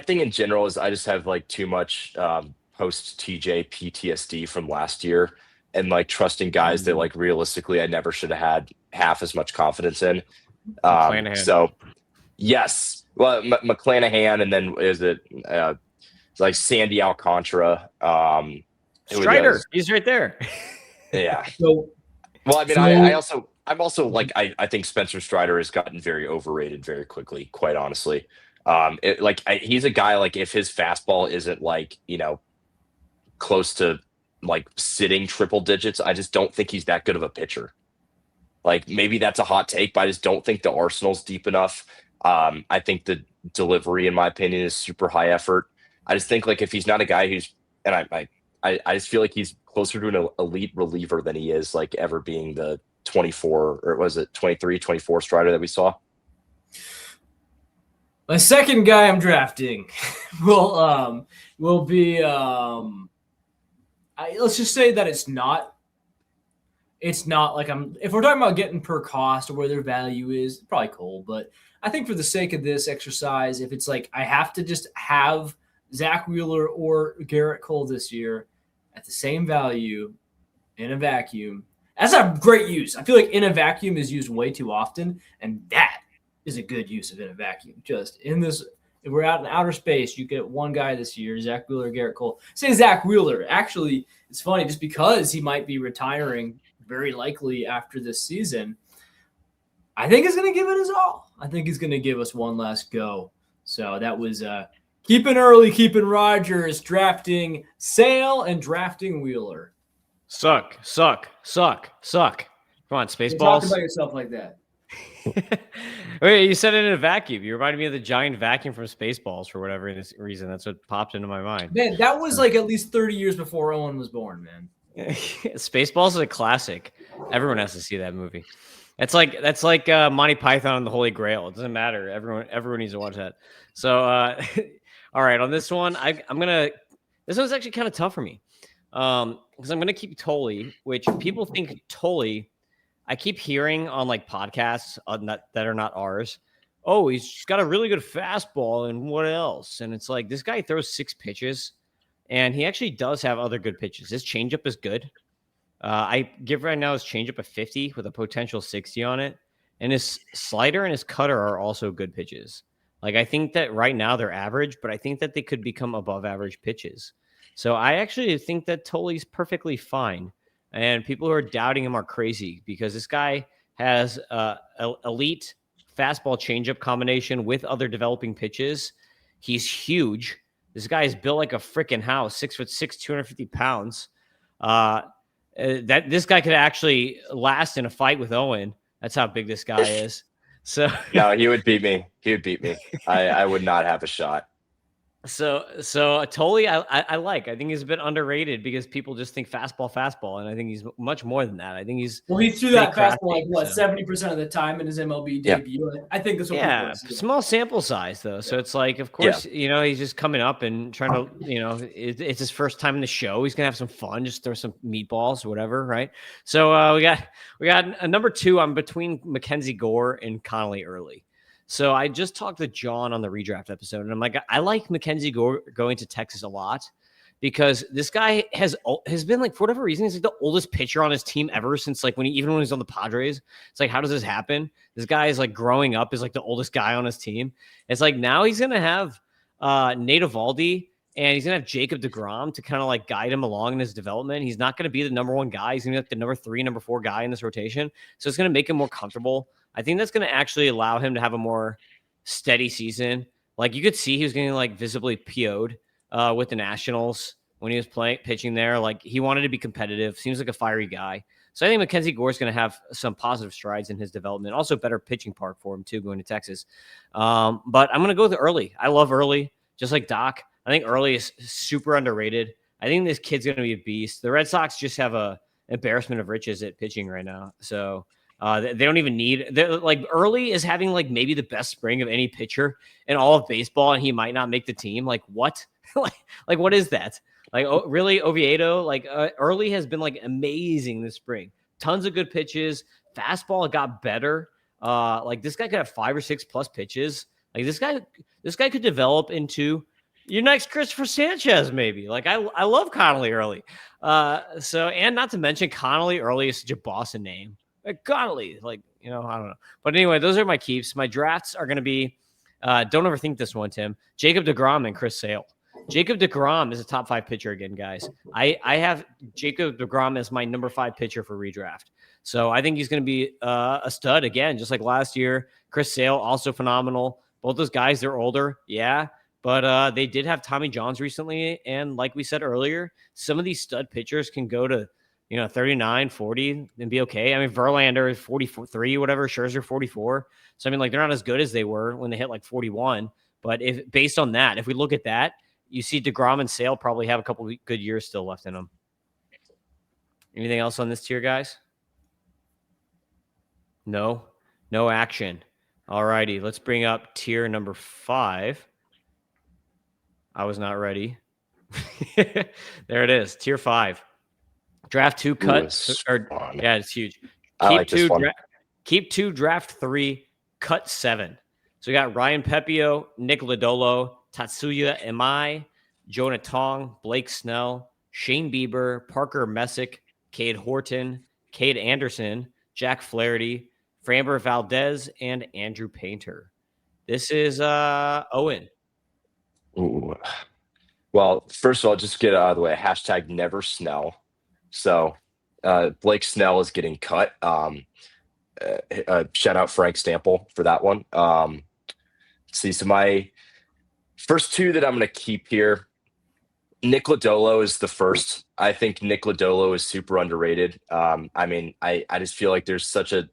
thing in general is I just have like too much post TJ PTSD from last year, and like trusting guys that like realistically I never should have had half as much confidence in. So yes. Well, McClanahan, and then is it like Sandy Alcantara? Strider, he's right there. Yeah. So, well, I mean, I'm also like I think Spencer Strider has gotten very overrated very quickly. Quite honestly, he's a guy like if his fastball isn't like close to like sitting triple digits, I just don't think he's that good of a pitcher. Like maybe that's a hot take, but I just don't think the arsenal's deep enough. I think the delivery, in my opinion, is super high effort. I just think like if he's not a guy who's, and I just feel like he's closer to an elite reliever than he is like ever being the 24 or was it 23, 24 Strider that we saw. My second guy I'm drafting will be let's just say that it's not like if we're talking about getting per cost or where their value is, probably Cole, but I think for the sake of this exercise, if it's like I have to just have Zach Wheeler or Garrett Cole this year at the same value in a vacuum, that's a great use. I feel like in a vacuum is used way too often, and that is a good use of in a vacuum. Just in this, if we're out in outer space, you get one guy this year, Zach Wheeler, Garrett Cole. Say Zach Wheeler. Actually, it's funny just because he might be retiring very likely after this season. I think he's going to give it his all. I think he's going to give us one last go. So that was keeping Rogers, drafting Sale, and drafting Wheeler. Suck. Come on, You talk Spaceballs. about yourself like that. Wait, you said it in a vacuum. You reminded me of the giant vacuum from Spaceballs for whatever reason. That's what popped into my mind. Man, that was like at least 30 years before Owen was born, man. Spaceballs is a classic. Everyone has to see that movie. That's like Monty Python and the Holy Grail. It doesn't matter. Everyone needs to watch that. So, all right, on this one, this one's actually kind of tough for me, because I'm gonna keep Tolley, which people think Tolley. I keep hearing on like podcasts that are not ours. Oh, he's got a really good fastball, and what else? And it's like this guy throws 6 pitches, and he actually does have other good pitches. His changeup is good. I give right now his changeup a 50 with a potential 60 on it, and his slider and his cutter are also good pitches. Like I think that right now they're average, but I think that they could become above average pitches. So I actually think that Tolley's perfectly fine. And people who are doubting him are crazy because this guy has elite fastball changeup combination with other developing pitches. He's huge. This guy is built like a freaking house, 6'6", 250 pounds. That this guy could actually last in a fight with Owen. That's how big this guy is. So No, he would beat me. I would not have a shot. So Tolley, I like. I think he's a bit underrated because people just think fastball, and I think he's much more than that. I think he's Well, he threw that pretty fastball like crafty, what 70% of the time in his MLB debut. I think that's what people are seeing. small sample size though. So it's like, of course, he's just coming up and trying to, it's his first time in the show. He's gonna have some fun, just throw some meatballs or whatever, right? So we got a number 2. I'm between Mackenzie Gore and Connolly Early. So I just talked to John on the redraft episode, and I'm like, I like Mackenzie Gore going to Texas a lot because this guy has been like, for whatever reason, he's like the oldest pitcher on his team ever since like when he was on the Padres. It's like, how does this happen? This guy is like growing up as like the oldest guy on his team. It's like now he's gonna have Nate Eovaldi and he's gonna have Jacob deGrom to kind of like guide him along in his development. He's not gonna be the number 1 guy. He's gonna be like the number 3, number 4 guy in this rotation. So it's gonna make him more comfortable. I think that's going to actually allow him to have a more steady season. Like you could see he was getting like visibly PO'd with the Nationals when he was pitching there. Like he wanted to be competitive. Seems like a fiery guy. So I think Mackenzie Gore is going to have some positive strides in his development. Also better pitching park for him too, going to Texas. But I'm going to go with Early. I love Early, just like Doc. I think Early is super underrated. I think this kid's going to be a beast. The Red Sox just have a embarrassment of riches at pitching right now. So they don't even need. Like Early is having like maybe the best spring of any pitcher in all of baseball, and he might not make the team. Like what? like what is that? Like really, Oviedo? Like Early has been like amazing this spring. Tons of good pitches. Fastball got better. Like this guy could have 5 or 6 plus pitches. Like this guy could develop into your next Christopher Sanchez, maybe. Like I love Connolly Early. So and not to mention Connolly Early is such a Boston name. Like Connolly, like, I don't know. But anyway, those are my keeps. My drafts are going to be, don't overthink this one, Tim. Jacob deGrom and Chris Sale. Jacob deGrom is a top 5 pitcher again, guys. I have Jacob deGrom as my number 5 pitcher for redraft. So I think he's going to be a stud again, just like last year. Chris Sale, also phenomenal. Both those guys, they're older. Yeah. But they did have Tommy Johns recently. And like we said earlier, some of these stud pitchers can go to 39, 40 and be okay. I mean, Verlander is 43, whatever. Scherzer 44. So, I mean, like they're not as good as they were when they hit like 41. But based on that, if we look at that, you see deGrom and Sale probably have a couple of good years still left in them. Anything else on this tier, guys? No action. All righty. Let's bring up tier number 5. I was not ready. There it is. Tier 5. Draft 2 cut. Yeah, it's huge. Keep 2, draft 3, cut 7. So we got Ryan Pepio, Nick Lodolo, Tatsuya Imai, Jonah Tong, Blake Snell, Shane Bieber, Parker Messick, Cade Horton, Cade Anderson, Jack Flaherty, Framber Valdez, and Andrew Painter. This is Owen. Ooh. Well, first of all, just get it out of the way. Hashtag never Snell. So Blake Snell is getting cut. Shout out Frank Stample for that one. Let's see. So my first 2 that I'm going to keep here, Nick Lodolo is the first. I think Nick Lodolo is super underrated. I mean, I just feel like there's such a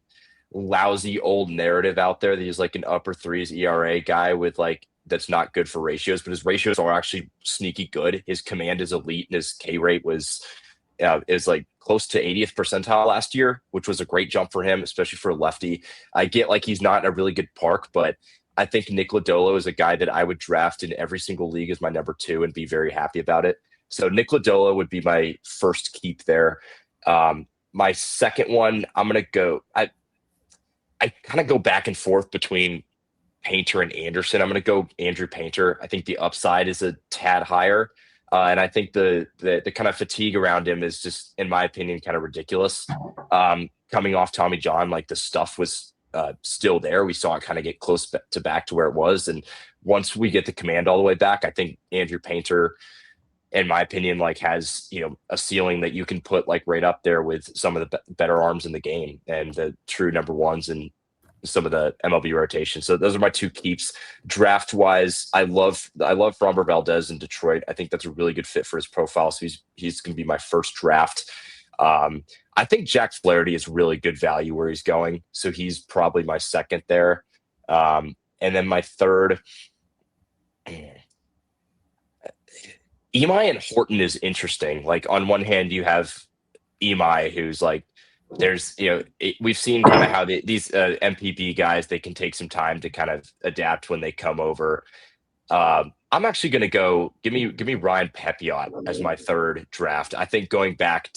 lousy old narrative out there that he's like an upper threes ERA guy with like that's not good for ratios, but his ratios are actually sneaky good. His command is elite, and his K rate is like close to 80th percentile last year, which was a great jump for him, especially for a lefty. I get like he's not in a really good park, but I think Nick Lodolo is a guy that I would draft in every single league as my number 2 and be very happy about it. So Nick Lodolo would be my first keep there. My second one, I'm going to go, I kind of go back and forth between Painter and Anderson. I'm going to go Andrew Painter. I think the upside is a tad higher. And I think the kind of fatigue around him is just, in my opinion, kind of ridiculous. Coming off Tommy John, like the stuff was still there. We saw it kind of get close to back to where it was. And once we get the command all the way back, I think Andrew Painter, in my opinion, like has, a ceiling that you can put like right up there with some of the better arms in the game and the true number ones and some of the MLB rotation. So those are my 2 keeps. Draft wise, I love Framber Valdez in Detroit. I think that's a really good fit for his profile. So he's going to be my first draft. I think Jack Flaherty is really good value where he's going. So he's probably my second there. And then my third, Imai and Horton is interesting. Like on one hand, you have Imai, who's like, there's, we've seen kind of how these MPB guys, they can take some time to kind of adapt when they come over. I'm actually going to go give me Ryan Pepiot as my third draft. I think going back,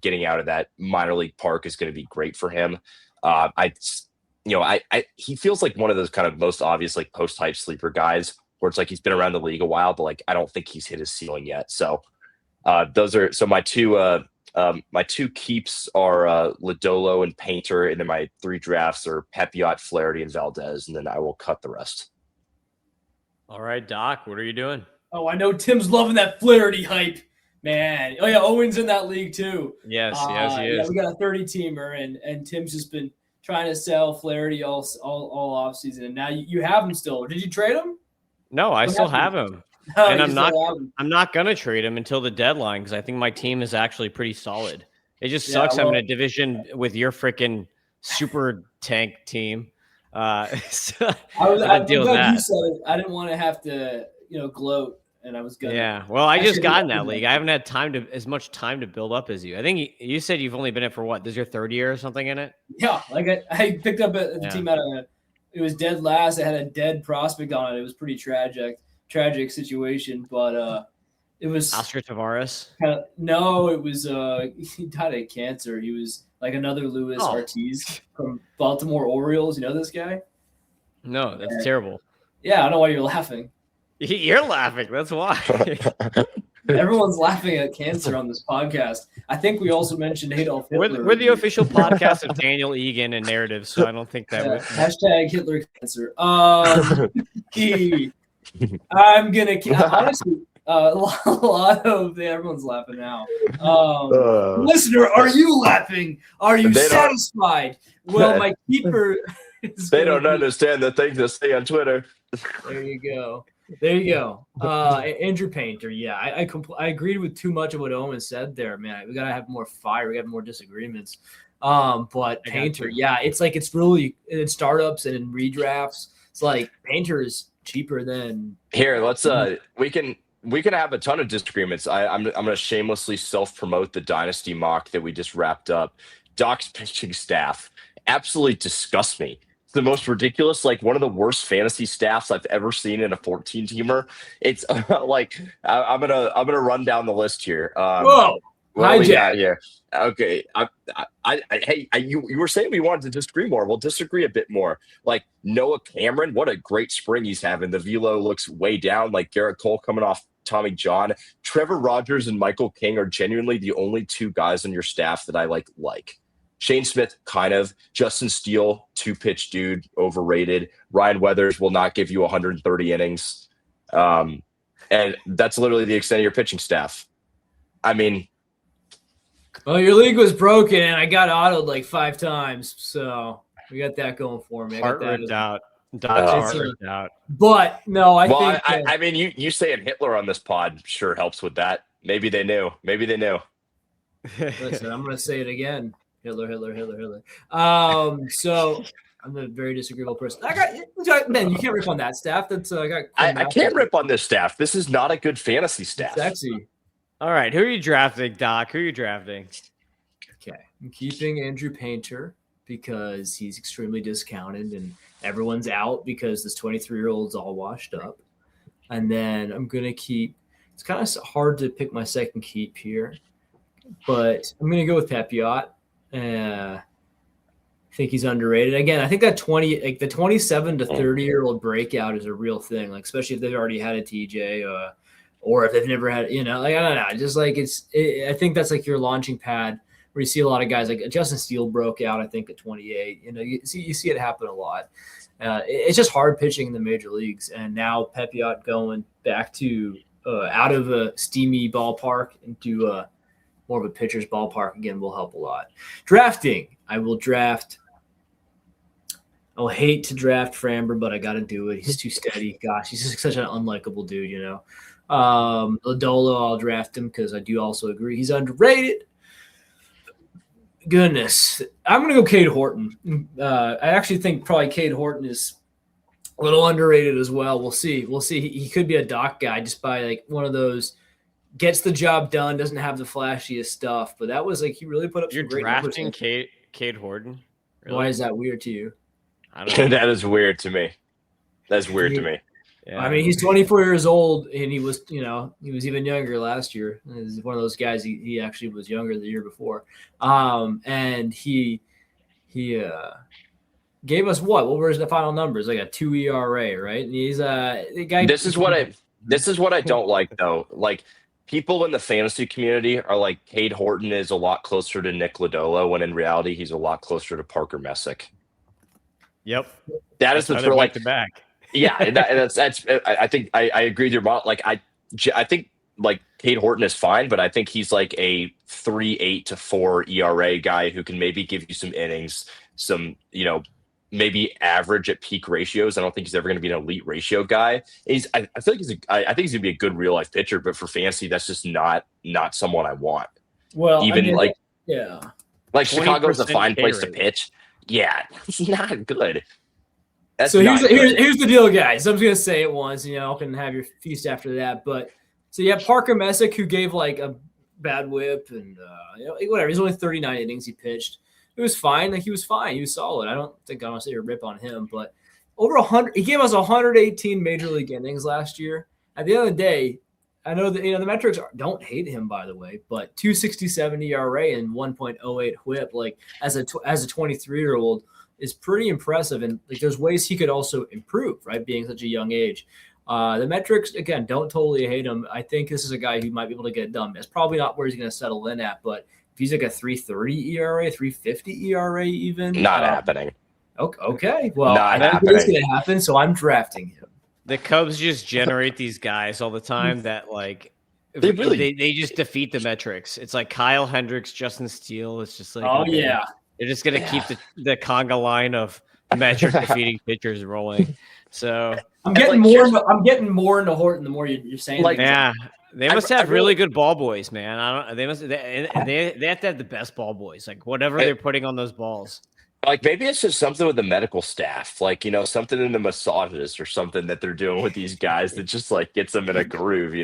getting out of that minor league park is going to be great for him. He feels like one of those kind of most obvious like post hype sleeper guys where it's like he's been around the league a while, but like I don't think he's hit his ceiling yet. So those are my two. My 2 keeps are Lodolo and Painter, and then my 3 drafts are Pepiot, Flaherty, and Valdez, and then I will cut the rest. All right, Doc, what are you doing? Oh, I know Tim's loving that Flaherty hype, man. Oh yeah, Owen's in that league too. Yes, he is. Yeah, we got a 30-teamer, and Tim's just been trying to sell Flaherty all off season, and now you have him still. Did you trade him? No, I still have him. No, and I'm not going to trade him until the deadline because I think my team is actually pretty solid. It just sucks I'm in a division with your freaking super tank team. So I'm glad you said it. I didn't want to have to, gloat, and I was good. Yeah, well, I just got in that league. I haven't had as much time to build up as you. I think you said you've only been in for what? This is your 3rd year or something in it? Yeah, like I picked up the team out of it was dead last. I had a dead prospect on it. It was pretty tragic situation, but it was Oscar Tavares. No, it was he died of cancer. He was like another Luis Ortiz from Baltimore Orioles. You know this guy? No, that's terrible. Yeah, I don't know why you're laughing. You're laughing. That's why. Everyone's laughing at cancer on this podcast. I think we also mentioned Adolf Hitler. We're the official podcast of Daniel Egan and narrative, so I don't think that would. Hashtag Hitler cancer. I'm gonna honestly a lot of everyone's laughing now. Listener, are you laughing? Are you satisfied? Well, my keeper they don't understand the things they say on Twitter. There you go. Andrew Painter. Yeah, I agreed with too much of what Owen said there, man. We gotta have more fire. We got more disagreements. But Painter, yeah, it's like it's really in startups and in redrafts. It's like Painter is cheaper than here. Let's we can have a ton of disagreements. I'm gonna shamelessly self-promote the Dynasty mock that we just wrapped up. Doc's pitching staff absolutely disgusts me. It's the most ridiculous, like one of the worst fantasy staffs I've ever seen in a 14-teamer. It's like I'm gonna run down the list here. Whoa. Hijack. Yeah. Okay. You were saying we wanted to disagree more. We'll disagree a bit more. Like Noah Cameron, what a great spring he's having. The velo looks way down. Like Garrett Cole coming off Tommy John. Trevor Rogers and Michael King are genuinely the only 2 guys on your staff that I like. Shane Smith, kind of. Justin Steele, 2-pitch dude, overrated. Ryan Weathers will not give you 130 innings. And that's literally the extent of your pitching staff. I mean, well, your league was broken, and I got autoed like 5 times, so we got that going for me. Heart ripped out. Doc's Oh. heart ripped out. But no, I Well, think I mean, you saying Hitler on this pod sure helps with that. Maybe they knew. Maybe they knew. listen, I'm going to say it again. Hitler. So I'm a very disagreeable person. Man, you can't rip on that staff. That's I can't rip on this staff. This is not a good fantasy staff. Sexy. All right, who are you drafting, Doc? Who are you drafting? Okay, I'm keeping Andrew Painter because he's extremely discounted and everyone's out because this 23-year-old's all washed up. And then I'm going to keep – it's kind of hard to pick my second keep here, but I'm going to go with Pepiot. I think he's underrated. Again, I think that the 27 to 30-year-old breakout is a real thing, like especially if they've already had a TJ or if they've never had, I don't know. Just like I think that's like your launching pad where you see a lot of guys like Justin Steele broke out, I think, at 28. You see it happen a lot. It's just hard pitching in the major leagues. And now Pepiot going back to out of a steamy ballpark into more of a pitcher's ballpark again will help a lot. Drafting, I will hate to draft Framber, but I got to do it. He's too steady. Gosh, he's just such an unlikable dude, Lodolo, I'll draft him because I do also agree he's underrated. Goodness, I'm going to go Cade Horton. I actually think probably Cade Horton is a little underrated as well. We'll see. He could be a Doc guy just by like one of those gets the job done, doesn't have the flashiest stuff, but that was like he really put up some great numbers. You're drafting Cade Horton? Really? Why is that weird to you? I don't know. That is weird to me. That's weird to me. Yeah. I mean, he's 24 years old, and he was even younger last year. He's one of those guys. He actually was younger the year before, and he gave us what? What were the final numbers? Like a 2 ERA, right? And he's the guy. This is what I don't like though. Like people in the fantasy community are like Cade Horton is a lot closer to Nick Lodolo, when in reality he's a lot closer to Parker Messick. Yep, that is what's for like the back. Yeah, that's. I think I agree with your mom. Like I think like Cade Horton is fine, but I think he's like a 3.8 to 4 ERA guy who can maybe give you some innings, some maybe average at peak ratios. I don't think he's ever going to be an elite ratio guy. I feel like I think he's going to be a good real life pitcher, but for fantasy, that's just not someone I want. Well, even like Chicago's a fine place to rate. pitch. Yeah, it's not good. So here's the deal, guys. I'm just gonna say it once, I can have your feast after that. But so you have Parker Messick, who gave like a bad whip, and whatever. He's only 39 innings he pitched. It was fine. Like he was fine. He was solid. I don't think I'm gonna say a rip on him, but over 100. He gave us 118 major league innings last year. At the end of the day, I know that the metrics don't hate him, by the way, but 2.67 ERA and 1.08 whip, like as a 23-year-old. Is pretty impressive, and like there's ways he could also improve, right? Being such a young age, the metrics again don't totally hate him. I think this is a guy who might be able to get it done. It's probably not where he's going to settle in at, but if he's like a 3.30 ERA, 3.50 ERA, even not happening. Okay, well, not I think it's going to happen, so I'm drafting him. The Cubs just generate these guys all the time that like they just defeat the metrics. It's like Kyle Hendricks, Justin Steele. It's just like yeah. They're just going to keep the conga line of metric defeating pitchers rolling. So I'm getting more into Horton the more you're saying. Like, yeah, they must have really good ball boys, man. They have to have the best ball boys. Like whatever they're putting on those balls. Like maybe it's just something with the medical staff, like something in the massages or something that they're doing with these guys that just like gets them in a groove,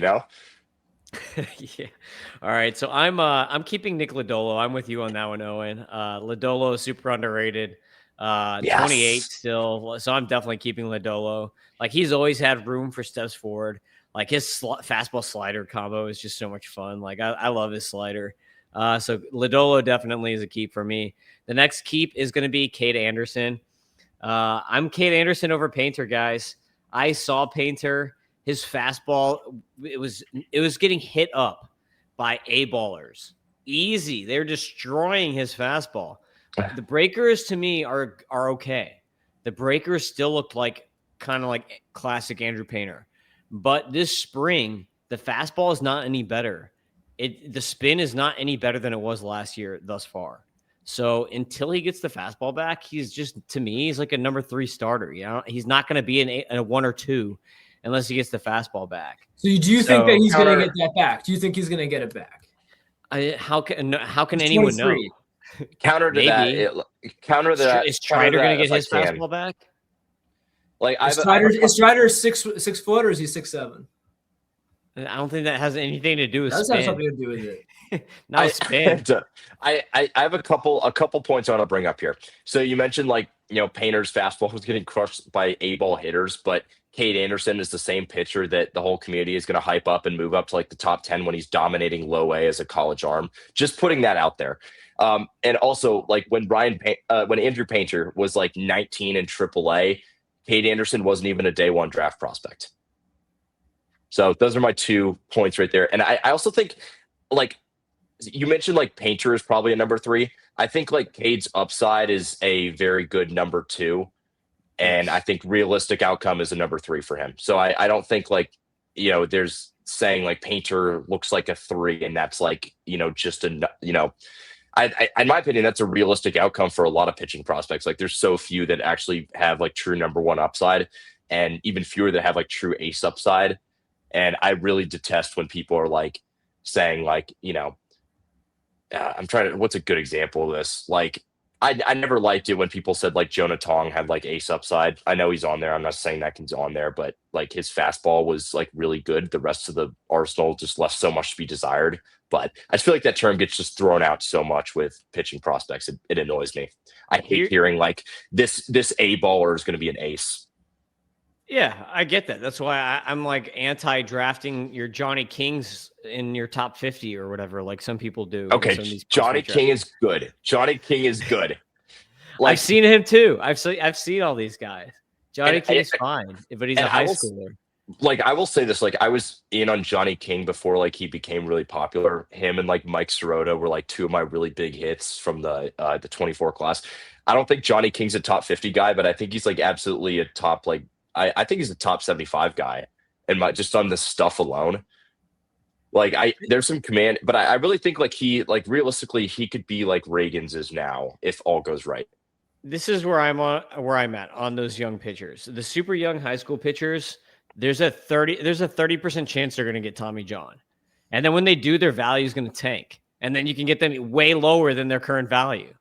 Yeah. All right. So I'm keeping Nick Lodolo. I'm with you on that one, Owen. Lodolo is super underrated. 28 still. So I'm definitely keeping Lodolo. Like he's always had room for steps forward. Like his fastball slider combo is just so much fun. Like I love his slider. So Lodolo definitely is a keep for me. The next keep is going to be Cade Anderson. I'm Cade Anderson over Painter, guys. I saw Painter. His fastball, it was getting hit up by A-ballers. Easy. They're destroying his fastball. The breakers, to me, are okay. The breakers still looked like kind of like classic Andrew Painter. But this spring, the fastball is not any better. The spin is not any better than it was last year thus far. So until he gets the fastball back, he's just, to me, he's like a number 3 starter. You know, he's not going to be a 1 or 2 unless he gets the fastball back. So do you think that he's going to get that back? Do you think he's going to get it back? How can anyone know? Counter to that. Is Strider going to get his fastball back? Like is Strider 6 foot or is he 6'7"? I don't think that has anything to do with spin. That has something to do with it. Not spin. I have a couple points I want to bring up here. So you mentioned like, you know, Painter's fastball was getting crushed by A-ball hitters, but Cade Anderson is the same pitcher that the whole community is going to hype up and move up to like the top 10 when he's dominating low A as a college arm. Just putting that out there. And also like when Andrew Painter was like 19 in AAA, Cade Anderson wasn't even a day 1 draft prospect. So those are my 2 points right there. And I also think, like, you mentioned, like, Painter is probably a number 3. I think, like, Cade's upside is a very good number 2. And I think realistic outcome is a number 3 for him. So I don't think, like, you know, there's saying, like, Painter looks like a 3 and that's, like, you know, just a, you know, in my opinion, that's a realistic outcome for a lot of pitching prospects. Like, there's so few that actually have, like, true number 1 upside and even fewer that have, like, true ace upside. And I really detest when people are like saying like, you know, what's a good example of this? Like, I never liked it when people said like Jonah Tong had like ace upside. I know he's on there. I'm not saying that he's on there, but like his fastball was like really good. The rest of the arsenal just left so much to be desired. But I just feel like that term gets just thrown out so much with pitching prospects. It annoys me. I hate hearing like this A baller is going to be an ace. Yeah, I get that. That's why I'm like anti-drafting your Johnny Kings in your top 50 or whatever, like some people do. Okay, Johnny King is good. Johnny King is good. Like, I've seen him too. I've seen all these guys. Johnny King is fine, but he's a high schooler. Like, I will say this, like, I was in on Johnny King before, like, he became really popular. Him and, like, Mike Sirota were, like, 2 of my really big hits from the 24 class. I don't think Johnny King's a top 50 guy, but I think he's, like, absolutely a top, like, I think he's a top 75 guy, and just on this stuff alone. Like, there's some command, but I really think like realistically he could be like Reagan's is now if all goes right. This is where I'm at on those young pitchers. The super young high school pitchers, there's a 30% chance they're going to get Tommy John, and then when they do, their value is going to tank, and then you can get them way lower than their current value.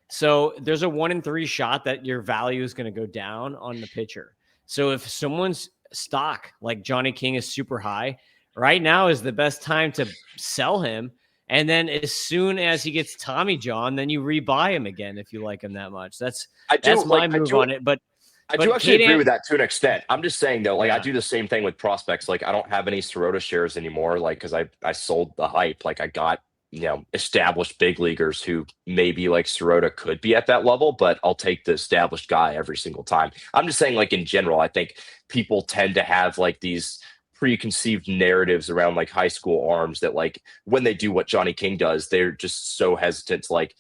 So there's a 1 in 3 shot that your value is going to go down on the pitcher. So if someone's stock like Johnny King is super high, right now is the best time to sell him. And then as soon as he gets Tommy John, then you rebuy him again if you like him that much. That's my move on it. But I do actually agree with that to an extent. I'm just saying though, like I do the same thing with prospects. Like I don't have any Sirota shares anymore, like because I sold the hype. Like I got, you know, established big leaguers who maybe like Sirota could be at that level, but I'll take the established guy every single time. I'm just saying, like in general, I think people tend to have like these preconceived narratives around like high school arms that like when they do what Johnny King does, they're just so hesitant to like,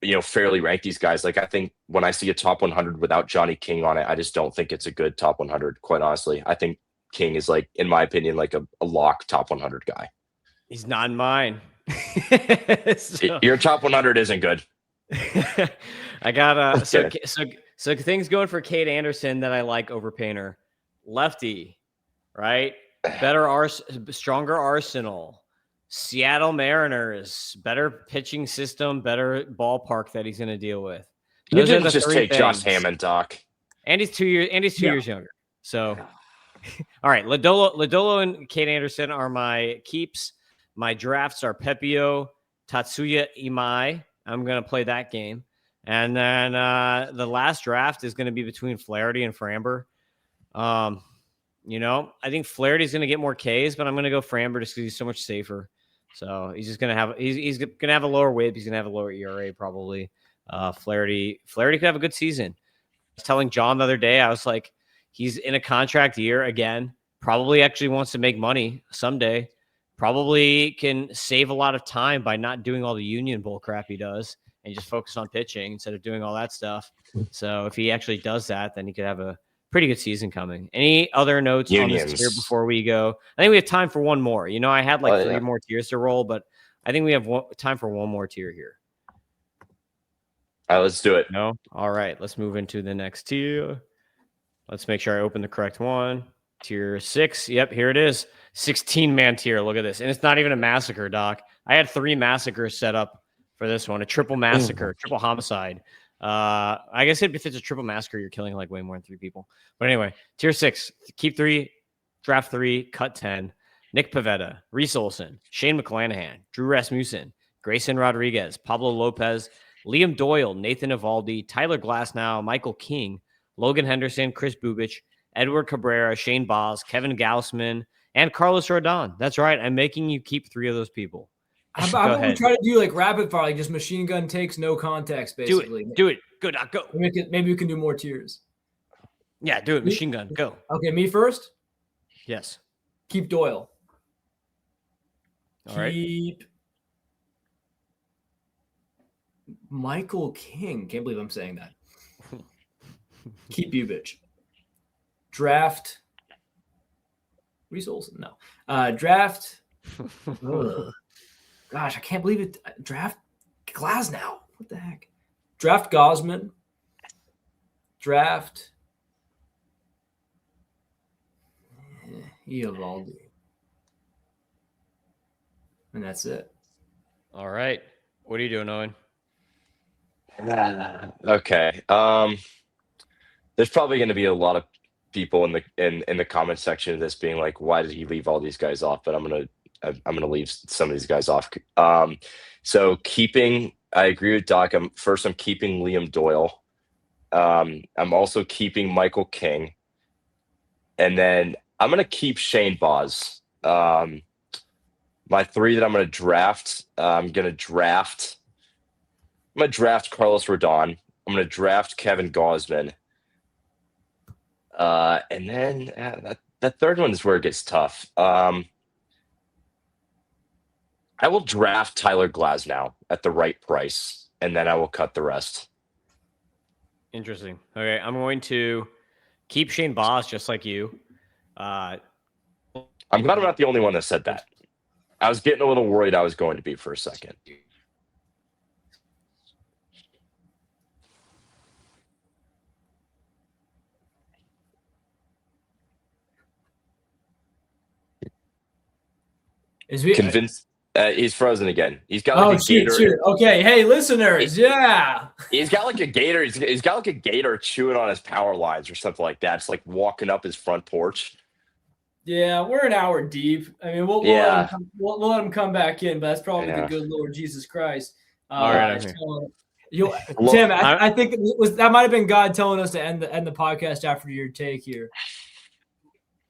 you know, fairly rank these guys. Like I think when I see a top 100 without Johnny King on it, I just don't think it's a good top 100. Quite honestly, I think King is like, in my opinion, like a lock top 100 guy. He's not mine. Your top 100 isn't good. I got so things going for Cade Anderson that I like over Painter. Lefty, right? Stronger arsenal. Seattle Mariners, better pitching system, better ballpark that he's going to deal with. You didn't just take Josh Hammond, Doc. And he's 2 years. And he's 2 years younger. So, all right, Lodolo and Cade Anderson are my keeps. My drafts are Pepio, Tatsuya Imai. I'm going to play that game. And then the last draft is going to be between Flaherty and Framber. You know, I think Flaherty's going to get more Ks, but I'm going to go Framber just because he's so much safer. So he's just going to have he's going to have a lower WHIP. He's going to have a lower ERA probably. Flaherty could have a good season. I was telling John the other day, I was like, he's in a contract year again. Probably actually wants to make money someday. Probably can save a lot of time by not doing all the union bull crap he does and just focus on pitching instead of doing all that stuff. So if he actually does that, then he could have a pretty good season coming. Any other notes on this tier before we go? I think we have time for one more. You know, I had like 3 more tiers to roll, but I think we have time for one more tier here. All right, let's do it. No? All right, let's move into the next tier. Let's make sure I open the correct one. Tier 6. Yep, here it is. 16-man tier. Look at this. And it's not even a massacre, Doc. I had 3 massacres set up for this one. A triple massacre, triple homicide. I guess if it's a triple massacre, you're killing like way more than 3 people. But anyway, tier 6. Keep 3, draft 3, cut 10. Nick Pivetta, Reese Olson, Shane McClanahan, Drew Rasmussen, Grayson Rodriguez, Pablo Lopez, Liam Doyle, Nathan Evaldi, Tyler Glasnow, Michael King, Logan Henderson, Chris Bubich, Edward Cabrera, Shane Boz, Kevin Gaussman, and Carlos Rodon. That's right. I'm making you keep 3 of those people. How about we try to do like rapid fire, like just machine gun takes, no context, basically. Do it. Good. Go. Maybe we can do more tiers. Yeah, do it. Machine gun. Go. Okay, me first? Yes. Keep Doyle. All right. Keep Michael King. Can't believe I'm saying that. Keep Bubich. Draft Reese Olson. No. Draft. Gosh, I can't believe it. Draft Glasnow. What the heck? Draft Gosman. Draft Eovaldi. And that's it. All right. What are you doing, Owen? Okay. There's probably going to be a lot of people in the comment section of this being like, "Why did he leave all these guys off?" But I'm gonna leave some of these guys off. So keeping, I agree with Doc. I'm keeping Liam Doyle. I'm also keeping Michael King, and then I'm gonna keep Shane Boz. My 3 that I'm gonna draft. I'm gonna draft Carlos Rodon. I'm gonna draft Kevin Gaussman. And then that third one is where it gets tough. I will draft Tyler Glasnow at the right price, and then I will cut the rest. Interesting. Okay, I'm going to keep Shane Boz just like you. I'm glad I'm not the only one that said that. I was getting a little worried I was going to be for a second. Is we Convinced? He's frozen again. He's got like a gator. Shoot. Okay, hey, listeners, yeah. He's got like a gator. He's got like a gator chewing on his power lines or something like that. It's like walking up his front porch. Yeah, we're an hour deep. I mean, we'll let him come back in, but that's probably the good Lord Jesus Christ. All right, Tim, I think that might have been God telling us to end the podcast after your take here.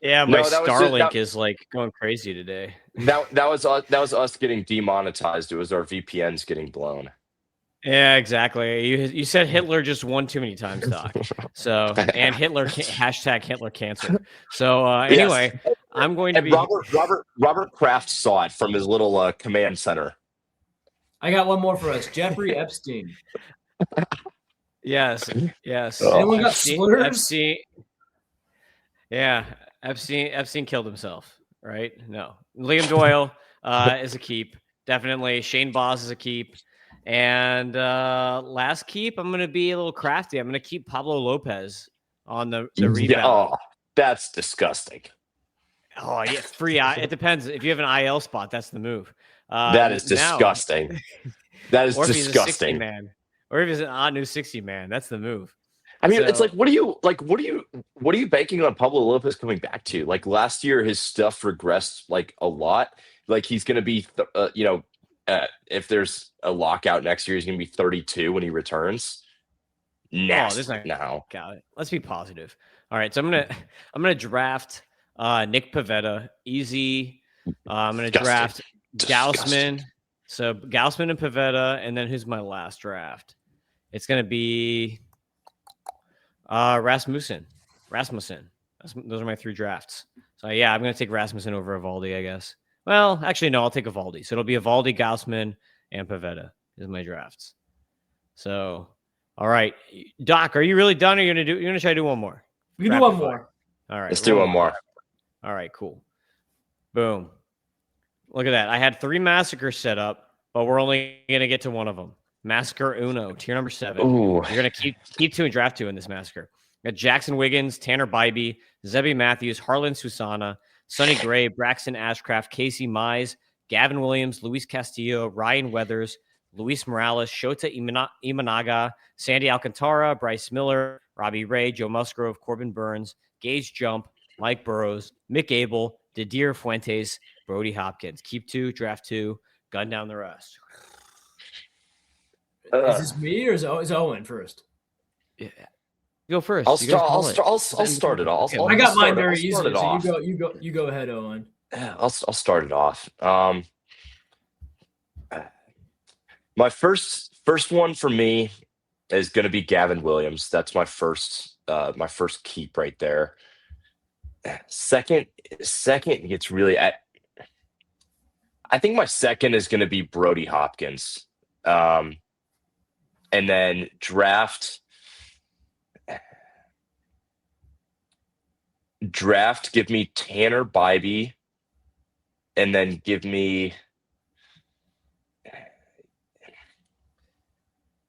Yeah, my Starlink is like going crazy today. That was us getting demonetized. It was our VPNs getting blown. Yeah, exactly. You said Hitler just won too many times, Doc. So and Hitler #Hitler cancer. So anyway, yes. I'm going to be Robert Kraft saw it from his little command center. I got one more for us. Jeffrey Epstein. Yes. Anyone got slurs? Yeah, Epstein killed himself, right? No. Liam Doyle is a keep. Definitely. Shane Boz is a keep. And last keep, I'm going to be a little crafty. I'm going to keep Pablo Lopez on the rebound. Oh, that's disgusting. Oh, yeah, free. It depends. If you have an IL spot, that's the move. That is disgusting. That is disgusting, man. Or if he's an odd new 60 man, that's the move. I mean, it's like, what are you banking on Pablo Lopez coming back to? Like last year, his stuff regressed like a lot. Like he's going to be, if there's a lockout next year, he's going to be 32 when he returns. Got it. Let's be positive. All right, so I'm gonna draft Nick Pivetta, easy. I'm gonna draft Gaussman. So Gaussman and Pivetta, and then who's my last draft? It's gonna be Rasmussen. Those are my 3 drafts. So yeah, I'm gonna take Rasmussen over Evaldi, I guess. Well, actually, no, I'll take Evaldi. So it'll be Evaldi, Gaussman, and Pivetta is my drafts. So, all right, Doc, are you really done? Or you're gonna try to do one more? We can do one more. All right, let's do one more. All right, cool. Boom. Look at that. I had 3 massacres set up, but we're only gonna get to one of them. Massacre Uno, tier number 7. Ooh. You're going to keep 2 and draft 2 in this massacre. You got Jackson Wiggins, Tanner Bybee, Zebby Matthews, Harlan Susana, Sonny Gray, Braxton Ashcraft, Casey Mize, Gavin Williams, Luis Castillo, Ryan Weathers, Luis Morales, Shota Imanaga, Sandy Alcantara, Bryce Miller, Robbie Ray, Joe Musgrove, Corbin Burns, Gage Jump, Mike Burrows, Mick Abel, Didier Fuentes, Brody Hopkins. Keep 2, draft 2, gun down the rest. Is this me or is Owen first? Yeah. Go first. I'll start it off. I got mine very easily, so you go ahead, Owen. I'll start it off. My first one for me is going to be Gavin Williams. That's my first keep right there. Second gets really. I think my second is going to be Brody Hopkins, and then draft. Give me Tanner Bybee, and then give me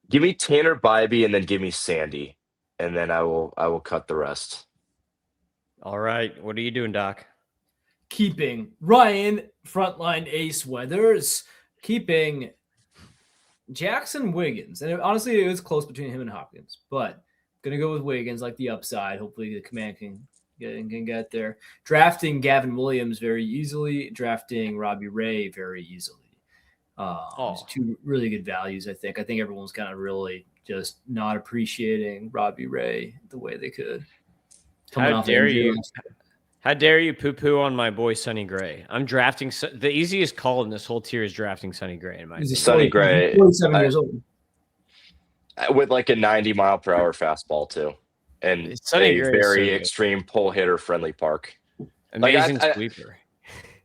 Tanner Bybee, and then give me Sandy, and then I will cut the rest. All right, what are you doing, Doc? Keeping Ryan, frontline ace Weathers, keeping Jackson Wiggins, and honestly, it was close between him and Hopkins, but gonna go with Wiggins, like the upside. Hopefully, the command can get there. Drafting Gavin Williams very easily. Drafting Robbie Ray very easily. There's 2 really good values, I think. I think everyone's kind of really just not appreciating Robbie Ray the way they could. How dare you? How dare you poo-poo on my boy Sonny Gray? I'm drafting the easiest call in this whole tier is drafting Sonny Gray. In my opinion. Sonny Gray, 47 years old, with like a 90-mile-per-hour fastball too. And Sonny a very extreme pull hitter friendly park. Amazing sweeper.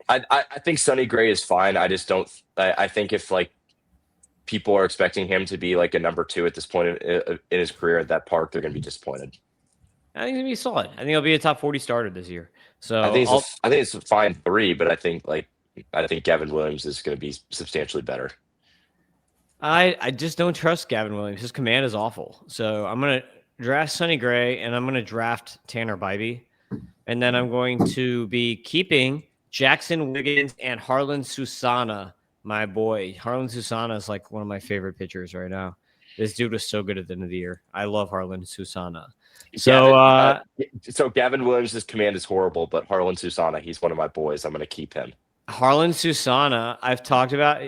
I think Sonny Gray is fine. I just don't. I think if like people are expecting him to be like a number 2 at this point in his career at that park, they're going to be disappointed. I think he's gonna be solid. I think he'll be a top 40 starter this year. So I think it's a fine 3, but I think Gavin Williams is going to be substantially better. I just don't trust Gavin Williams. His command is awful. So I'm gonna draft Sonny Gray, and I'm going to draft Tanner Bybee. And then I'm going to be keeping Jackson Wiggins and Harlan Susana, my boy. Harlan Susana is like one of my favorite pitchers right now. This dude was so good at the end of the year. I love Harlan Susana. So, Gavin Williams' command is horrible, but Harlan Susana, he's one of my boys. I'm going to keep him. Harlan Susana, I've talked about.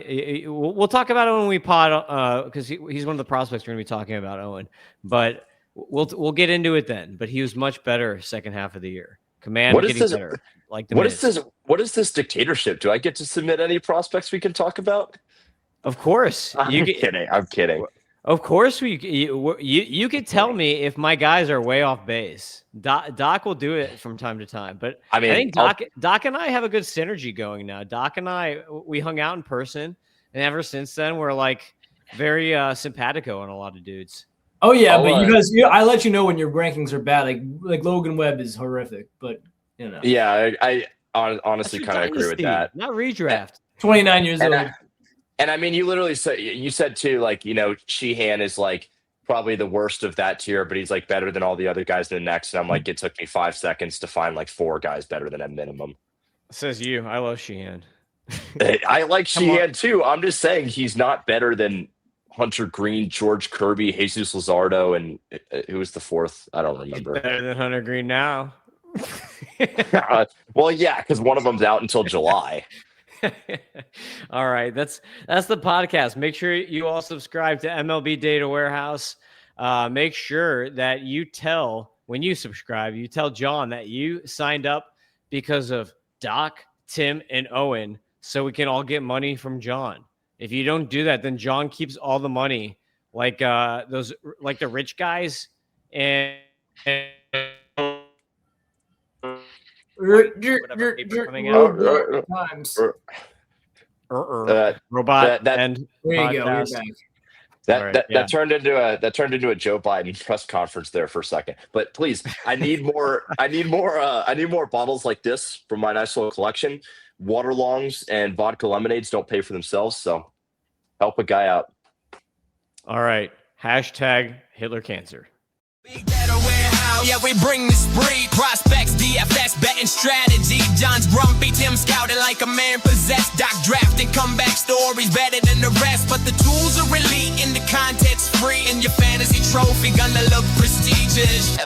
We'll talk about it when we pod, because he's one of the prospects we're going to be talking about, Owen. But we'll get into it then. But he was much better second half of the year. Command getting better. Like the what is this dictatorship? Do I get to submit any prospects we can talk about? Of course. I'm kidding. Of course, you could tell me if my guys are way off base. Doc will do it from time to time, but I think Doc and I have a good synergy going now. Doc and we hung out in person, and ever since then, we're like very simpatico on a lot of dudes. Oh yeah, but you guys, I let you know when your rankings are bad. Like Logan Webb is horrific, but you know. Yeah, I honestly kind of agree with that. Not redraft. 29 years old. And I mean, you said too, like, you know, Sheehan is like probably the worst of that tier, but he's like better than all the other guys in the next. And I'm like, it took me 5 seconds to find like 4 guys better than a minimum. Says you. I love Sheehan. I like Sheehan too. I'm just saying he's not better than Hunter Green, George Kirby, Jesus Luzardo, and who was the 4th? I don't remember. He's better than Hunter Green now. Well, yeah, because one of them's out until July. All right, that's the podcast. Make sure you all subscribe to MLB Data Warehouse. Make sure that when you subscribe, you tell John that you signed up because of Doc, Tim, and Owen, so we can all get money from John. If you don't do that, then John keeps all the money, like the rich guys and whatever paper coming out. Robot and there you go. That turned into a Joe Biden press conference there for a second. But please, I need more. I need more bottles like this from my nice little collection. Waterlongs and vodka lemonades don't pay for themselves, so help a guy out. All right. Hashtag Hitler cancer. MLB Data Warehouse. Yeah, we bring the spree. Prospects, DFS, betting strategy. John's grumpy, Tim scouting like a man possessed. Doc drafting comeback stories better than the rest. But the tools are elite and the content's free. And your fantasy trophy gonna look prestigious.